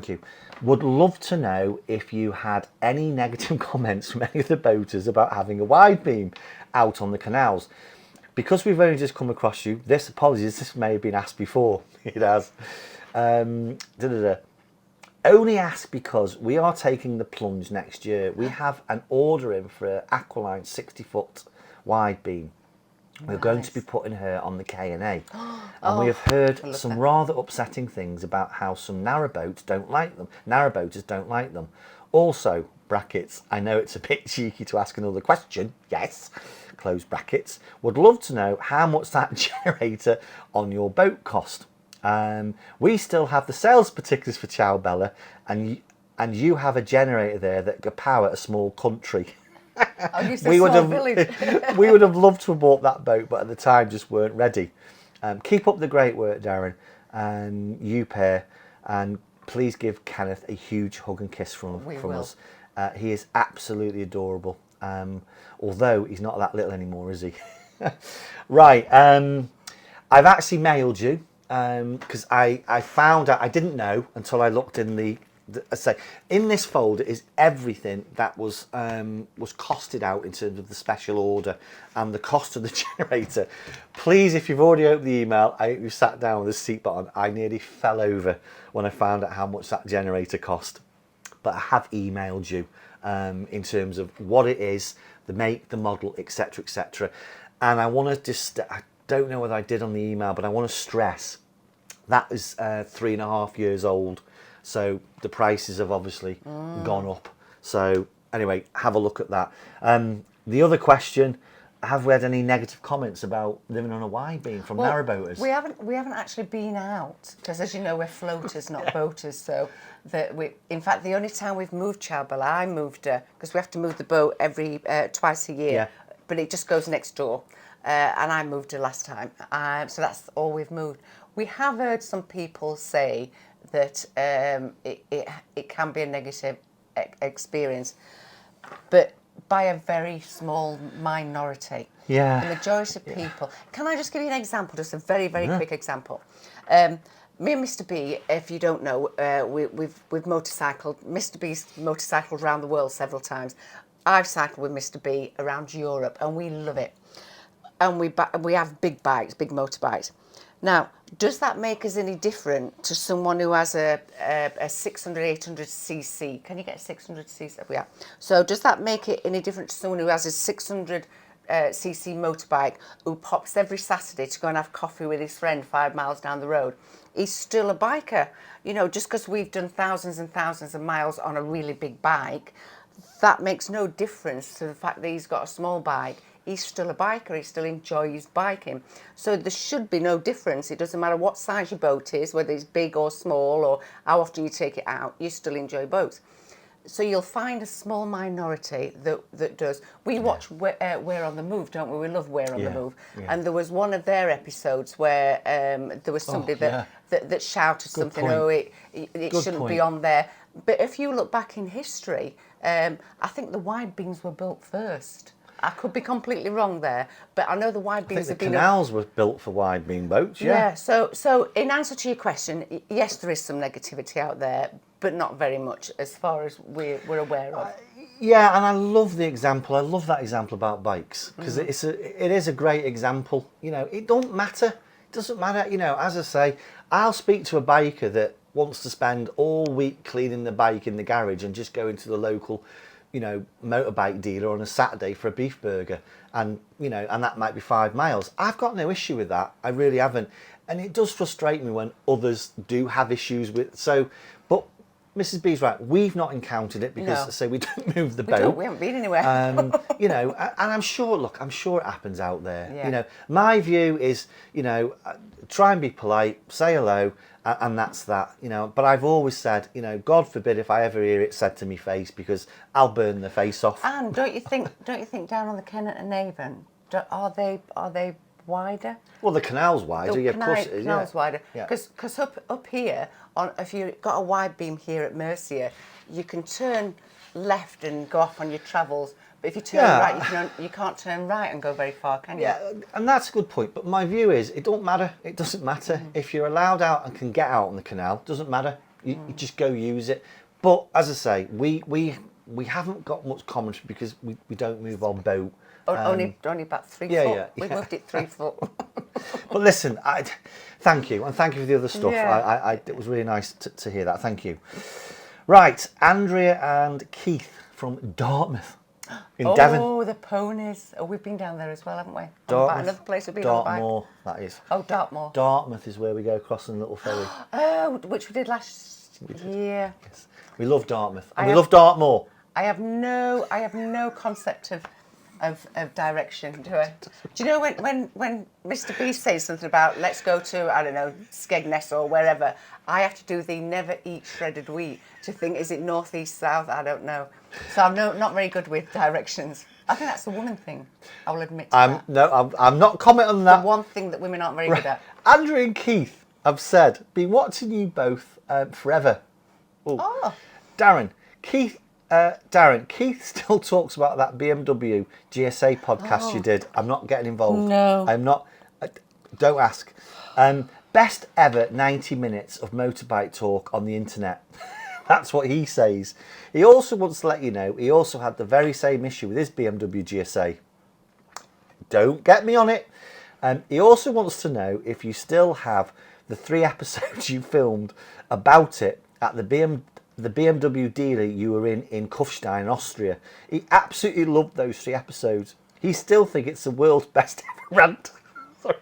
A: you. Would love to know if you had any negative comments from any of the boaters about having a wide beam out on the canals. Because we've only just come across you, apologies, this may have been asked before. It has. Only ask because we are taking the plunge next year. We have an order in for an AQUALINE 60-foot wide beam. We're going to be putting her on the K&A. And we have heard some rather upsetting things about how some narrowboaters don't like them. Also, brackets, I know it's a bit cheeky to ask another question. Yes, close brackets. Would love to know how much that generator on your boat cost. We still have the sales particulars for Ciao Bella, and you have a generator there that could power a small country. We would have loved to have bought that boat, but at the time just weren't ready. Keep up the great work, Darren, and you pair, and please give Kenneth a huge hug and kiss from us. He is absolutely adorable, although he's not that little anymore, is he? Right, I've actually mailed you because I found out, I didn't know until I looked in in this folder is everything that was costed out in terms of the special order and the cost of the generator. Please, if you've already opened the email, you sat down with the seat button. I nearly fell over when I found out how much that generator cost. But I have emailed you in terms of what it is, the make, the model, etc., etc. And I want to just, I don't know whether I did on the email, but I want to stress that is 3.5 years old. So the prices have obviously gone up. So anyway, have a look at that. The other question, have we had any negative comments about living on a wide beam from narrowboaters?
B: We haven't actually been out because, as you know, we're floaters, not boaters. So in fact, the only time we've moved Ciao Bella, I moved her because we have to move the boat every twice a year, but it just goes next door. And I moved her last time, so that's all we've moved. We have heard some people say that it can be a negative experience, but by a very small minority.
A: Yeah.
B: The majority of people. Can I just give you an example? Just a very, very quick example. Me and Mr. B, if you don't know, we've motorcycled. Mr. B's motorcycled around the world several times. I've cycled with Mr. B around Europe, and we love it. And we have big bikes, big motorbikes. Now, does that make us any different to someone who has a 600, 800cc? Can you get a 600cc? Yeah. So does that make it any different to someone who has a 600cc motorbike who pops every Saturday to go and have coffee with his friend 5 miles down the road? He's still a biker. You know, just because we've done thousands and thousands of miles on a really big bike, that makes no difference to the fact that he's got a small bike. He's still a biker, he still enjoys biking. So there should be no difference. It doesn't matter what size your boat is, whether it's big or small or how often you take it out, you still enjoy boats. So you'll find a small minority that does. We watch We're on the Move, don't we? We love We're on the Move. Yeah. And there was one of their episodes where there was somebody that shouted Good something, point. It shouldn't be on there. But if you look back in history, I think the wide beams were built first. I could be completely wrong there, but I know the wide beams have been...
A: the canals were built for wide beam boats,
B: yeah. So in answer to your question, yes, there is some negativity out there, but not very much as far as we're aware of.
A: Yeah, and I love the example. I love that example about bikes because it is a great example. You know, it don't matter. It doesn't matter. You know, as I say, I'll speak to a biker that wants to spend all week cleaning the bike in the garage and just go into the local, you know, motorbike dealer on a Saturday for a beef burger, and you know, and that might be 5 miles. I've got no issue with that. I really haven't, and it does frustrate me when others do have issues with. So, but Mrs. B's right. We've not encountered it because,
B: No.
A: say, we don't move the boat.
B: We haven't been anywhere.
A: You know, and I'm sure. Look, I'm sure it happens out there.
B: Yeah.
A: You know, my view is, you know, try and be polite, say hello, and that's that. You know, but I've always said, you know, God forbid if I ever hear it said to me face, because I'll burn the face off.
B: And don't you think down on the Kennet and Avon, are they wider?
A: Well, the canal's wider.
B: The
A: Yeah, of course it is.
B: canal's wider.
A: Yeah.
B: Because up here, if you've got a wide beam here at Mercia, you can turn left and go off on your travels. But if you turn right, you can't turn right and go very far, can you?
A: Yeah, and that's a good point. But my view is, it don't matter. It doesn't matter if you're allowed out and can get out on the canal. Doesn't matter. You just go use it. But as I say, we haven't got much commentary because we don't move our boat.
B: Only about 3 foot.
A: Yeah.
B: We moved it 3 foot.
A: But listen, thank you, and thank you for the other stuff.
B: Yeah.
A: It was really nice to hear that. Thank you. Right, Andrea and Keith from Dartmouth in Devon.
B: Oh, the ponies. Oh, we've been down there as well, haven't we?
A: Dartmouth,
B: Another place we've been on bike.
A: Dartmoor, that is.
B: Oh, Dartmoor.
A: Dartmouth is where we go across on a little ferry.
B: Oh, which we did last year.
A: Yes. We love Dartmouth, and we love Dartmoor.
B: I have no concept of direction, do I? Do you know when Mr. B says something about let's go to, I don't know, Skegness or wherever, I have to do the never eat shredded wheat to think, is it north, east, south? I don't know. So I'm not very good with directions. I think that's a woman thing. I will admit to that.
A: No, I'm not commenting on that.
B: The one thing that women aren't very good at.
A: Andrew and Keith have said, been watching you both forever. Ooh.
B: Oh.
A: Darren, Keith still talks about that BMW GSA podcast you did. I'm not getting involved.
B: No.
A: I'm not. Don't ask. Best ever 90 minutes of motorbike talk on the internet. That's what he says. He also wants to let you know he also had the very same issue with his BMW GSA. Don't get me on it. He also wants to know if you still have the 3 episodes you filmed about it at the BMW dealer you were in Kufstein, Austria. He absolutely loved those 3 episodes. He still thinks it's the world's best ever rant. Sorry.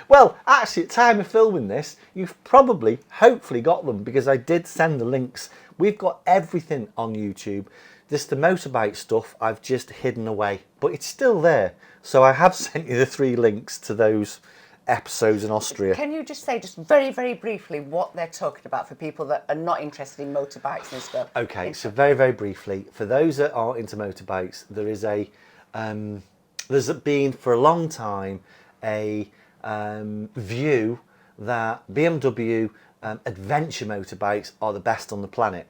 A: Well, actually, at the time of filming this, you've probably, hopefully got them, because I did send the links. We've got everything on YouTube. This, the motorbike stuff, I've just hidden away, but it's still there. So I have sent you the 3 links to those episodes in Austria.
B: Can you just say, just very, very briefly, what they're talking about for people that are not interested in motorbikes and stuff?
A: Okay, so very, very briefly, for those that are into motorbikes, there is there's been for a long time a view that BMW adventure motorbikes are the best on the planet,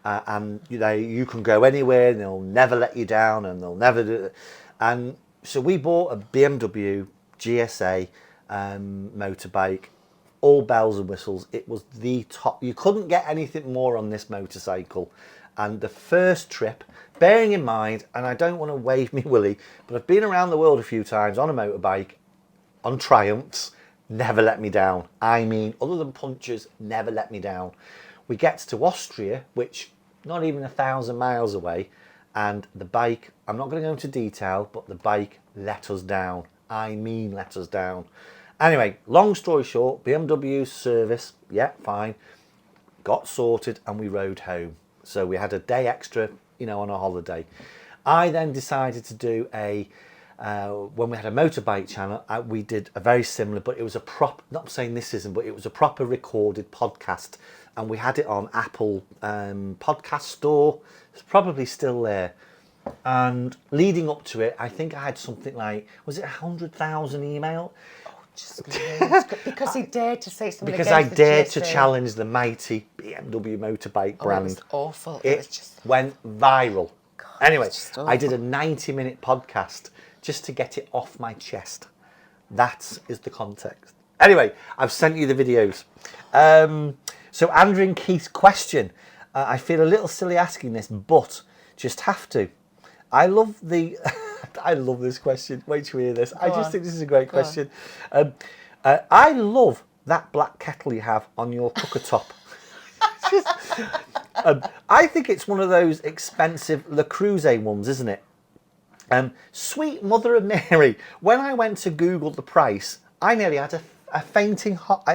A: and you can go anywhere and they'll never let you down and they'll never do it. And so we bought a BMW GSA motorbike, all bells and whistles. It was the top. You couldn't get anything more on this motorcycle. And the first trip, bearing in mind, and I don't want to wave me willy, but I've been around the world a few times on a motorbike, on Triumphs, never let me down. I mean, other than punches, never let me down. We get to Austria, which not even 1,000 miles away, and the bike, I'm not going to go into detail, but the bike let us down. I mean, let us down. Anyway, long story short, BMW service, yeah, fine, got sorted, and we rode home. So we had a day extra, on a holiday. I then decided to do when we had a motorbike channel, we did a very similar, but it was a not saying this isn't, but it was a proper recorded podcast. And we had it on Apple Podcast Store. It's probably still there. And leading up to it, I think I had something like, was it 100,000 email?
B: Because he dared to say something.
A: Because I dared to challenge the mighty BMW motorbike brand.
B: It was awful.
A: It went viral.
B: God,
A: anyway, I did a 90-minute podcast just to get it off my chest. That is the context. Anyway, I've sent you the videos. So Andrew and Keith's question. I feel a little silly asking this, but just have to. I love the. I love this question. Wait till you hear this. I just think this is a great question. I love that black kettle you have on your cooker top. I think it's one of those expensive Le Creuset ones, isn't it? Sweet Mother of Mary. When I went to Google the price, I nearly had I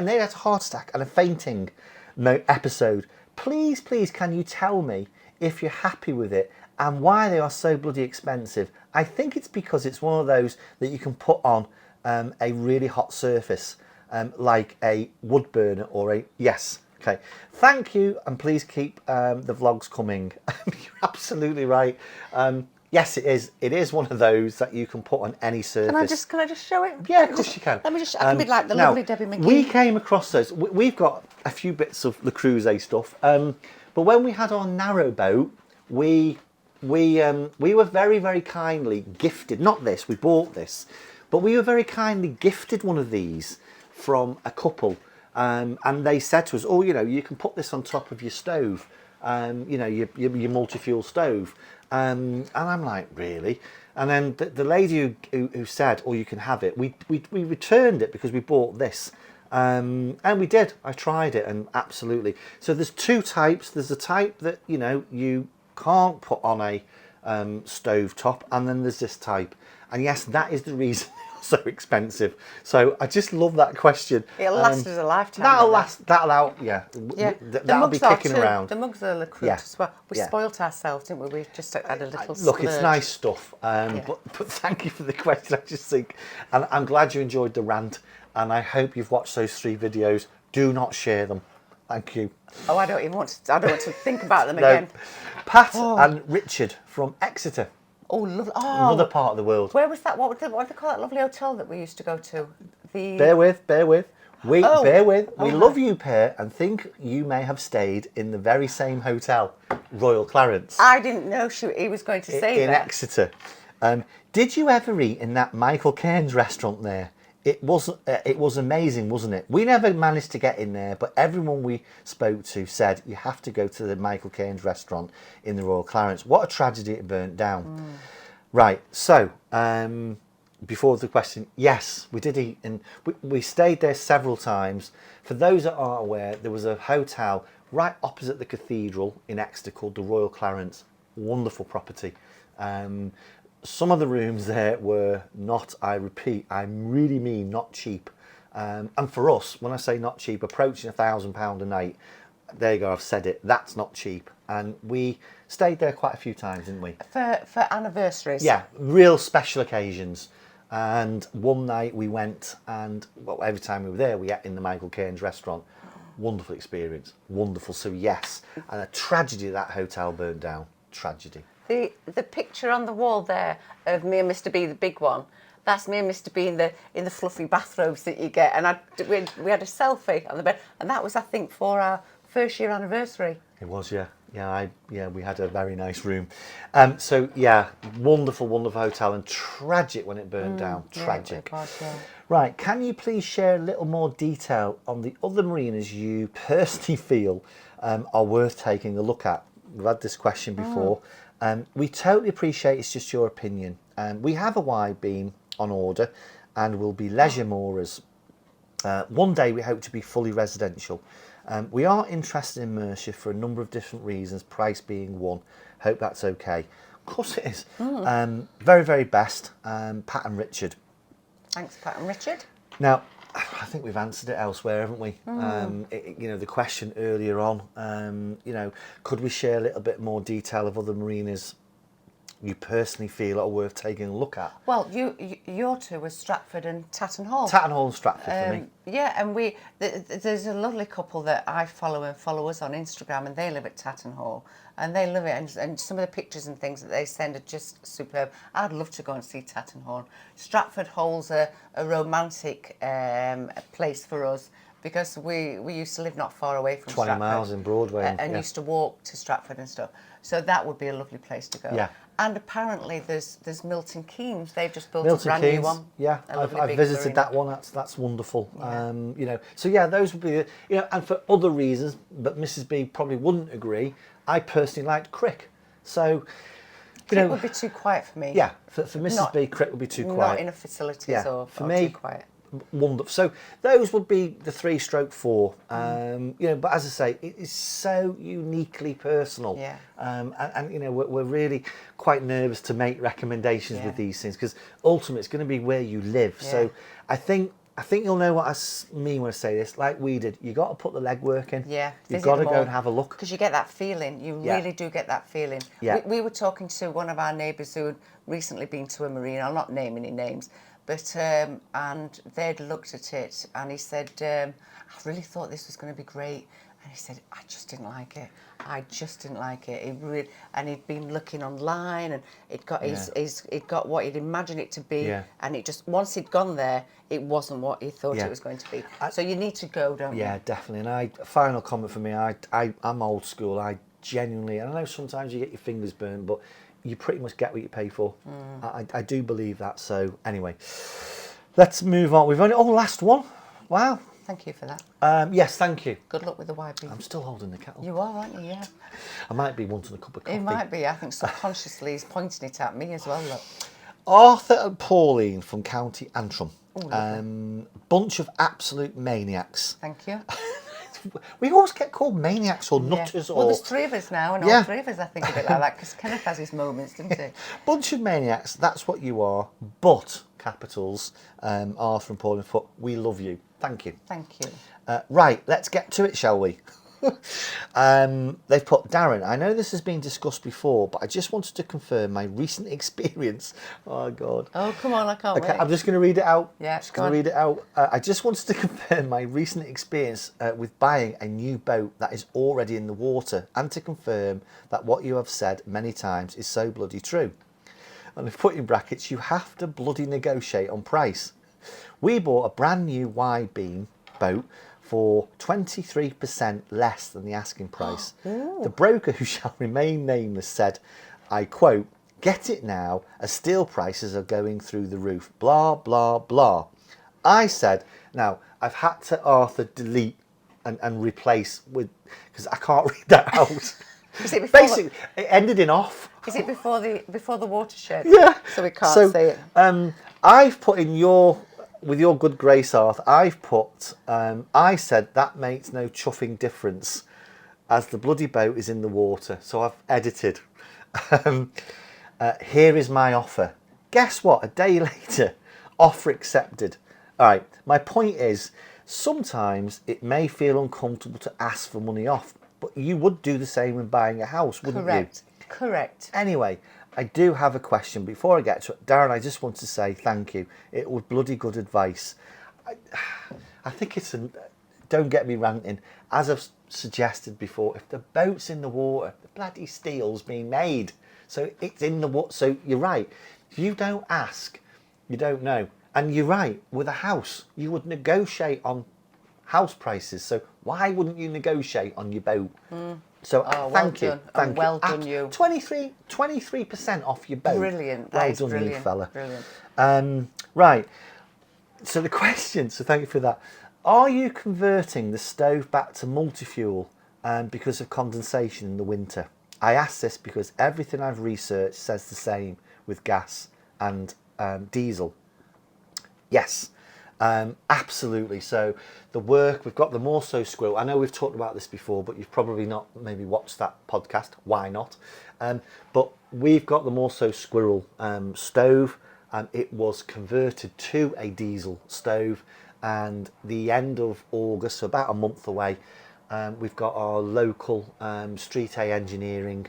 A: nearly had a heart attack and a fainting episode. Please, can you tell me if you're happy with it and why they are so bloody expensive? I think it's because it's one of those that you can put on a really hot surface, like a wood burner or a... Yes. Okay. Thank you, and please keep the vlogs coming. You're absolutely right. Yes, it is. It is one of those that you can put on any surface.
B: Can I just show it?
A: Yeah, of course you can.
B: Let me just. I can be like the
A: now,
B: lovely Debbie McGee.
A: We came across those. We've got a few bits of Le Creuset stuff, but when we had our narrow boat, we were very, very kindly gifted. Not this. We bought this, but we were very kindly gifted one of these from a couple, and they said to us, "Oh, you know, you can put this on top of your stove, you know, your multi-fuel stove." And I'm like, really? And then the lady who said, "Oh, you can have it," we returned it because we bought this, and we did. I tried it, and absolutely. So there's two types. There's a type that you can't put on a stove top, and then there's this type. And yes, that is the reason they're so expensive. So I just love that question.
B: It'll last us a lifetime.
A: That'll last. That'll out. Yeah. That'll be kicking around.
B: The mugs are Le Creuset as well. We spoilt ourselves, didn't we? We just had a little
A: look.
B: splurge.
A: It's nice stuff. But thank you for the question. I just think, and I'm glad you enjoyed the rant, and I hope you've watched those 3 videos. Do not share them. Thank you.
B: Oh, I don't want to think about them again.
A: Pat and Richard from Exeter.
B: Oh, lovely. Oh,
A: another part of the world.
B: Where was that? What do they call that lovely hotel that we used to go to?
A: Bear with. Bear with. We love you, pair, and think you may have stayed in the very same hotel, Royal Clarence.
B: I didn't know he was going to say that.
A: In Exeter. Did you ever eat in that Michael Cairns restaurant there? It was amazing, wasn't it? We never managed to get in there, but everyone we spoke to said you have to go to the Michael Cairns restaurant in the Royal Clarence. What a tragedy it burnt down. Right, so before the question, yes, we did eat, and we stayed there several times. For those that aren't aware, there was a hotel right opposite the cathedral in Exeter called the Royal Clarence. Wonderful property. Some of the rooms there were not, I repeat, I really mean not cheap. And for us, when I say not cheap, approaching £1,000 a night, there you go, I've said it, that's not cheap. And we stayed there quite a few times, didn't we?
B: For anniversaries?
A: Yeah, real special occasions. And one night we went, and every time we were there, we ate in the Michael Cairns restaurant. Wonderful experience, wonderful. So yes, and a tragedy that hotel burnt down, tragedy.
B: The picture on the wall there of me and Mr. B, the big one, that's me and Mr. B in the fluffy bathrobes that you get. And we had a selfie on the bed, and that was, I think, for our first year anniversary.
A: It was, yeah. Yeah, we had a very nice room. So yeah, wonderful hotel, and tragic when it burned down. Tragic.
B: Yeah, it was, yeah.
A: Right, can you please share a little more detail on the other marinas you personally feel are worth taking a look at? We've had this question before. We totally appreciate it's just your opinion. We have a wide beam on order and will be leisure moorers. One day we hope to be fully residential. We are interested in Mercia for a number of different reasons, price being one. Hope that's okay. Of course it is. Very, very best, Pat and Richard.
B: Thanks, Pat and Richard.
A: Now, I think we've answered it elsewhere, haven't we? The question earlier on, could we share a little bit more detail of other marinas you personally feel are worth taking a look at?
B: Well, your two was Stratford and Tatton Hall.
A: Tatton Hall and Stratford for me.
B: Yeah, and there's a lovely couple that I follow and follow us on Instagram, and they live at Tatton Hall, and they love it, and some of the pictures and things that they send are just superb. I'd love to go and see Tatton Hall. Stratford Hall's a romantic place for us, because we used to live not far away from
A: 20
B: Stratford.
A: miles in Broadway.
B: And used to walk to Stratford and stuff. So that would be a lovely place to go.
A: Yeah.
B: And apparently there's Milton Keynes. They've just built
A: Milton
B: a brand
A: Keynes,
B: new one.
A: Yeah, I've visited that one. That's wonderful. Yeah. So yeah, those would be, and for other reasons, but Mrs. B probably wouldn't agree. I personally liked Crick. So
B: Crib would be too quiet for me.
A: Yeah, for Mrs. B, Crib would be too quiet.
B: Not enough facilities
A: Yeah,
B: or
A: for me,
B: too quiet.
A: Wonderful. So those would be the 3/4. You know, but as I say, it is so uniquely personal.
B: Yeah.
A: And you know, we're really quite nervous to make recommendations with these things because ultimately it's going to be where you live.
B: Yeah.
A: So I think you'll know what I mean when I say this. Like we did, you got to put the legwork in.
B: Yeah,
A: you've got to go and have a look.
B: Because you get that feeling. You really do get that feeling.
A: Yeah.
B: We were talking to one of our neighbours who had recently been to a marina. I'll not name any names, but and they'd looked at it, and he said, "I really thought this was going to be great." And he said, "I just didn't like it. I just didn't like it." And he'd been looking online, and it got it got what he'd imagined it to be, and it just once he'd gone there, it wasn't what he thought it was going to be. So you need to go, don't you?
A: Yeah, definitely. And final comment for me, I'm old school. I genuinely, and I know sometimes you get your fingers burned, but you pretty much get what you pay for. I do believe that. So anyway, let's move on. We've only last one. Wow.
B: Thank you for that.
A: Yes, thank you.
B: Good luck with the YB.
A: I'm still holding the kettle.
B: You are, aren't you? Yeah.
A: I might be wanting a cup of coffee.
B: It might be. I think subconsciously he's pointing it at me as well. Look.
A: Arthur and Pauline from County Antrim.
B: Ooh,
A: Bunch of absolute maniacs.
B: Thank you.
A: We always get called maniacs or nutters
B: Well, there's 3 of us now, and all 3 of us I think a bit like that, because Kenneth has his moments, doesn't he?
A: Bunch of maniacs, that's what you are. But, capitals, Arthur and Pauline put, we love you. Thank you.
B: Thank you.
A: Right, let's get to it, shall we? They've put, Darren, I know this has been discussed before, but I just wanted to confirm my recent experience. Oh, God.
B: Oh, come on, I can't wait.
A: I'm just going to read it out.
B: Yeah,
A: just going to read it out. I just wanted to confirm my recent experience with buying a new boat that is already in the water, and to confirm that what you have said many times is so bloody true. And I've put in brackets, you have to bloody negotiate on price. We bought a brand new Y-beam boat for 23% less than the asking price. The broker, who shall remain nameless, said, I quote, get it now as steel prices are going through the roof, blah, blah, blah. I said, now, I've had to, Arthur, delete and replace with, because I can't read that out.
B: Is it before
A: Basically, it ended in off.
B: Is it before the watershed?
A: Yeah.
B: So we can't say it.
A: I've put in with your good grace, Arthur, I've put, I said that makes no chuffing difference as the bloody boat is in the water. So I've edited. Here is my offer. Guess what? A day later, offer accepted. All right. My point is, sometimes it may feel uncomfortable to ask for money off, but you would do the same when buying a house, wouldn't you?
B: Correct.
A: Anyway, I do have a question. Before I get to it, Darren, I just want to say thank you. It was bloody good advice. I think it's don't get me ranting. As I've suggested before, if the boat's in the water, the bloody steel's being made. So it's in the water. So you're right. If you don't ask, you don't know. And you're right. With a house, you would negotiate on house prices. So why wouldn't you negotiate on your boat? So thank you. Thank
B: well done you.
A: 23% off your boat.
B: Brilliant.
A: Well done you, fella. Brilliant. Right. So the question, so thank you for that. Are you converting the stove back to multi-fuel because of condensation in the winter? I ask this because everything I've researched says the same with gas and diesel. Yes. Absolutely. So the work, we've got the Morso squirrel. I know we've talked about this before, but you've probably not maybe watched that podcast. Why not? But we've got the Morso squirrel stove, and it was converted to a diesel stove. And the end of August, so about a month away, we've got our local Street A engineering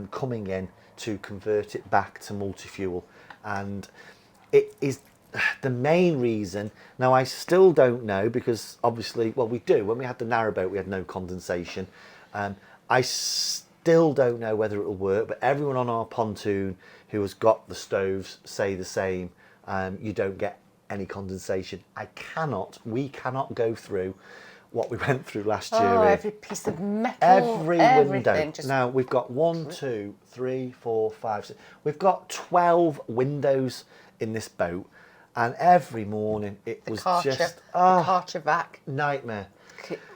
A: coming in to convert it back to multi-fuel. And it is the main reason. Now, I still don't know, because obviously, well, we do. When we had the narrowboat, we had no condensation. I still don't know whether it'll work, but everyone on our pontoon who has got the stoves say the same. You don't get any condensation. We cannot go through what we went through last year.
B: Every piece of metal,
A: every window. Now, we've got 1, 2, 3, 4, 5, 6. We've got 12 windows in this boat. And every morning it was just
B: Karcher vac,
A: nightmare.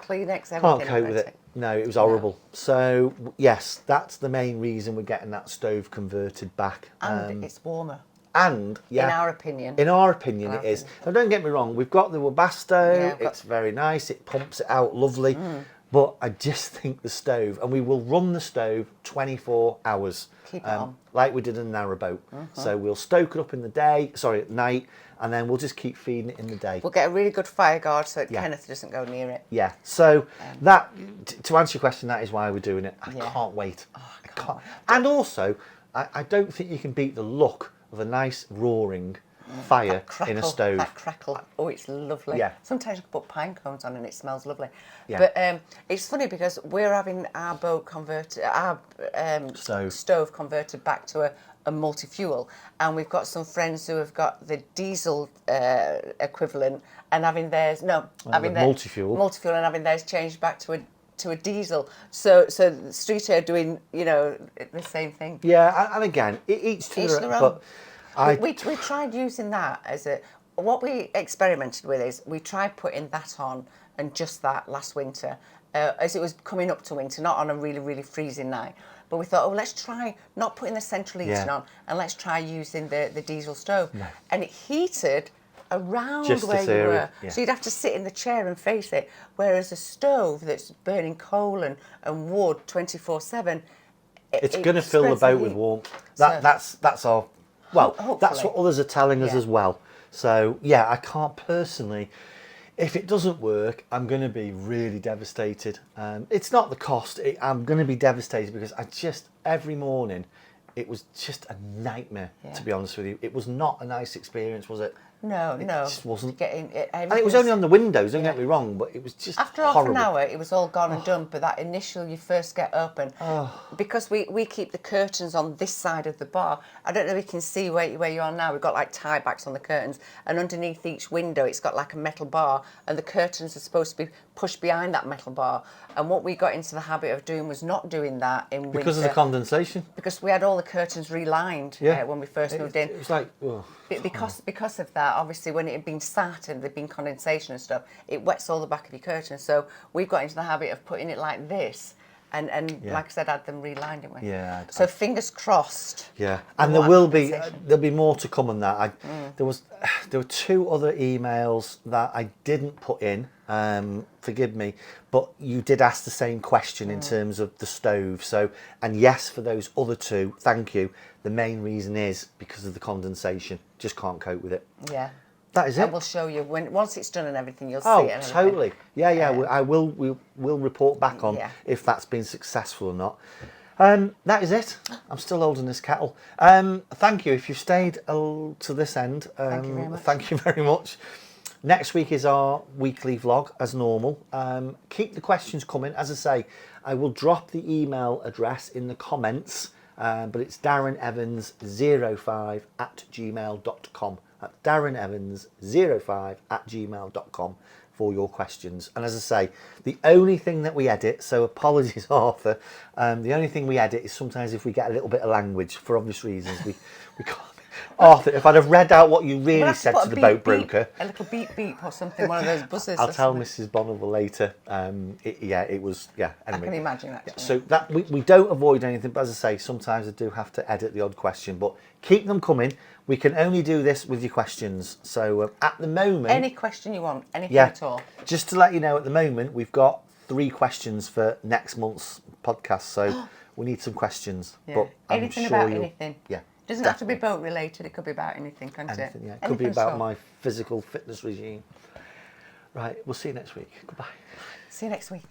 B: Kleenex, everything.
A: Can't cope with it. No, it was horrible. So yes, that's the main reason we're getting that stove converted back.
B: And it's warmer.
A: And yeah,
B: In our opinion.
A: In our opinion, it is. Now, don't get me wrong. We've got the Webasto.
B: Yeah,
A: it's very nice. It pumps it out lovely. But I just think the stove, and we will run the stove 24 hours.
B: Keep it on.
A: Like we did in a narrowboat. So we'll stoke it up in the day, at night, and then we'll just keep feeding it in the day.
B: We'll get a really good fire guard so Kenneth doesn't go near it.
A: Yeah. So to answer your question, that is why we're doing it. I can't wait.
B: Oh,
A: I can't. And also, I don't think you can beat the look of a nice roaring fire in a stove.
B: That crackle. Oh, it's lovely.
A: Yeah.
B: Sometimes you can put pine cones on and it smells lovely.
A: Yeah.
B: But it's funny because we're having our boat converted, our stove converted back to a multi-fuel, and we've got some friends who have got the diesel equivalent and having theirs
A: multi-fuel
B: and having theirs changed back to a diesel. So the street are doing the same thing.
A: Yeah, and again, each to their own. But
B: we tried using that as what we experimented with is we tried putting that on and just that last winter as it was coming up to winter, not on a really, really freezing night. But we thought, let's try not putting the central heating on and let's try using the diesel stove. No. And it heated around
A: just
B: where you were.
A: Yeah.
B: So you'd have to sit in the chair and face it. Whereas a stove that's burning coal and wood 24/7,
A: it's going to fill the boat with warmth. That's our... Well, that's what others are telling us as well. So, yeah, I can't personally... If it doesn't work, I'm going to be really devastated. It's not the cost. I'm going to be devastated because every morning, it was just a nightmare, to be honest with you. It was not a nice experience, was it?
B: No,
A: it
B: just
A: wasn't.
B: And
A: it was only on the windows, don't get me wrong, but it was just
B: after
A: horrible.
B: half an hour, it was all gone and done. But that initial, you first get up and because we keep the curtains on this side of the bar. I don't know if you can see where you are now. We've got like tie backs on the curtains, and underneath each window, it's got like a metal bar, and the curtains are supposed to be pushed behind that metal bar. And what we got into the habit of doing was not doing that in winter
A: because of the condensation.
B: Because we had all the curtains relined when we first moved in.
A: It was like
B: because of that. Obviously, when it had been sat and there'd been condensation and stuff, it wets all the back of your curtains. So we've got into the habit of putting it like this, and like I said, had them relined, didn't we?
A: Yeah.
B: So fingers crossed.
A: Yeah, and there'll be more to come on that. There were 2 other emails that I didn't put in. Forgive me, but you did ask the same question in terms of the stove. So, and yes, for those other 2, thank you. The main reason is because of the condensation. Just can't cope with it.
B: Yeah.
A: That is it.
B: And we'll show you once it's done and everything. You'll see it.
A: Oh, totally. Yeah. We'll report back on if that's been successful or not. That is it. I'm still holding this kettle. Thank you if you've stayed to this end.
B: Thank you very much.
A: Thank you very much. Next week is our weekly vlog as normal. Keep the questions coming. As I say, I will drop the email address in the comments, but it's darrenevans05@gmail.com. That's darrenevans05@gmail.com for your questions. And as I say, the only thing that we edit, so apologies Arthur, the only thing we edit is sometimes if we get a little bit of language, for obvious reasons, we can't. Arthur, if I'd have read out what you really said to the boat broker...
B: A little beep beep or something, one of those buzzers.
A: I'll tell Mrs. Bonneville later. It was... Yeah, anyway.
B: I can imagine, actually.
A: So that we don't avoid anything, but as I say, sometimes I do have to edit the odd question. But keep them coming. We can only do this with your questions. So at the moment...
B: Any question you want, anything at all.
A: Just to let you know, at the moment, we've got 3 questions for next month's podcast. So we need some questions.
B: Yeah.
A: But
B: anything about anything.
A: Yeah.
B: Doesn't have to be boat related. It could be about anything, can't it?
A: Yeah. It could be about my physical fitness regime. Right. We'll see you next week. Goodbye.
B: See you next week.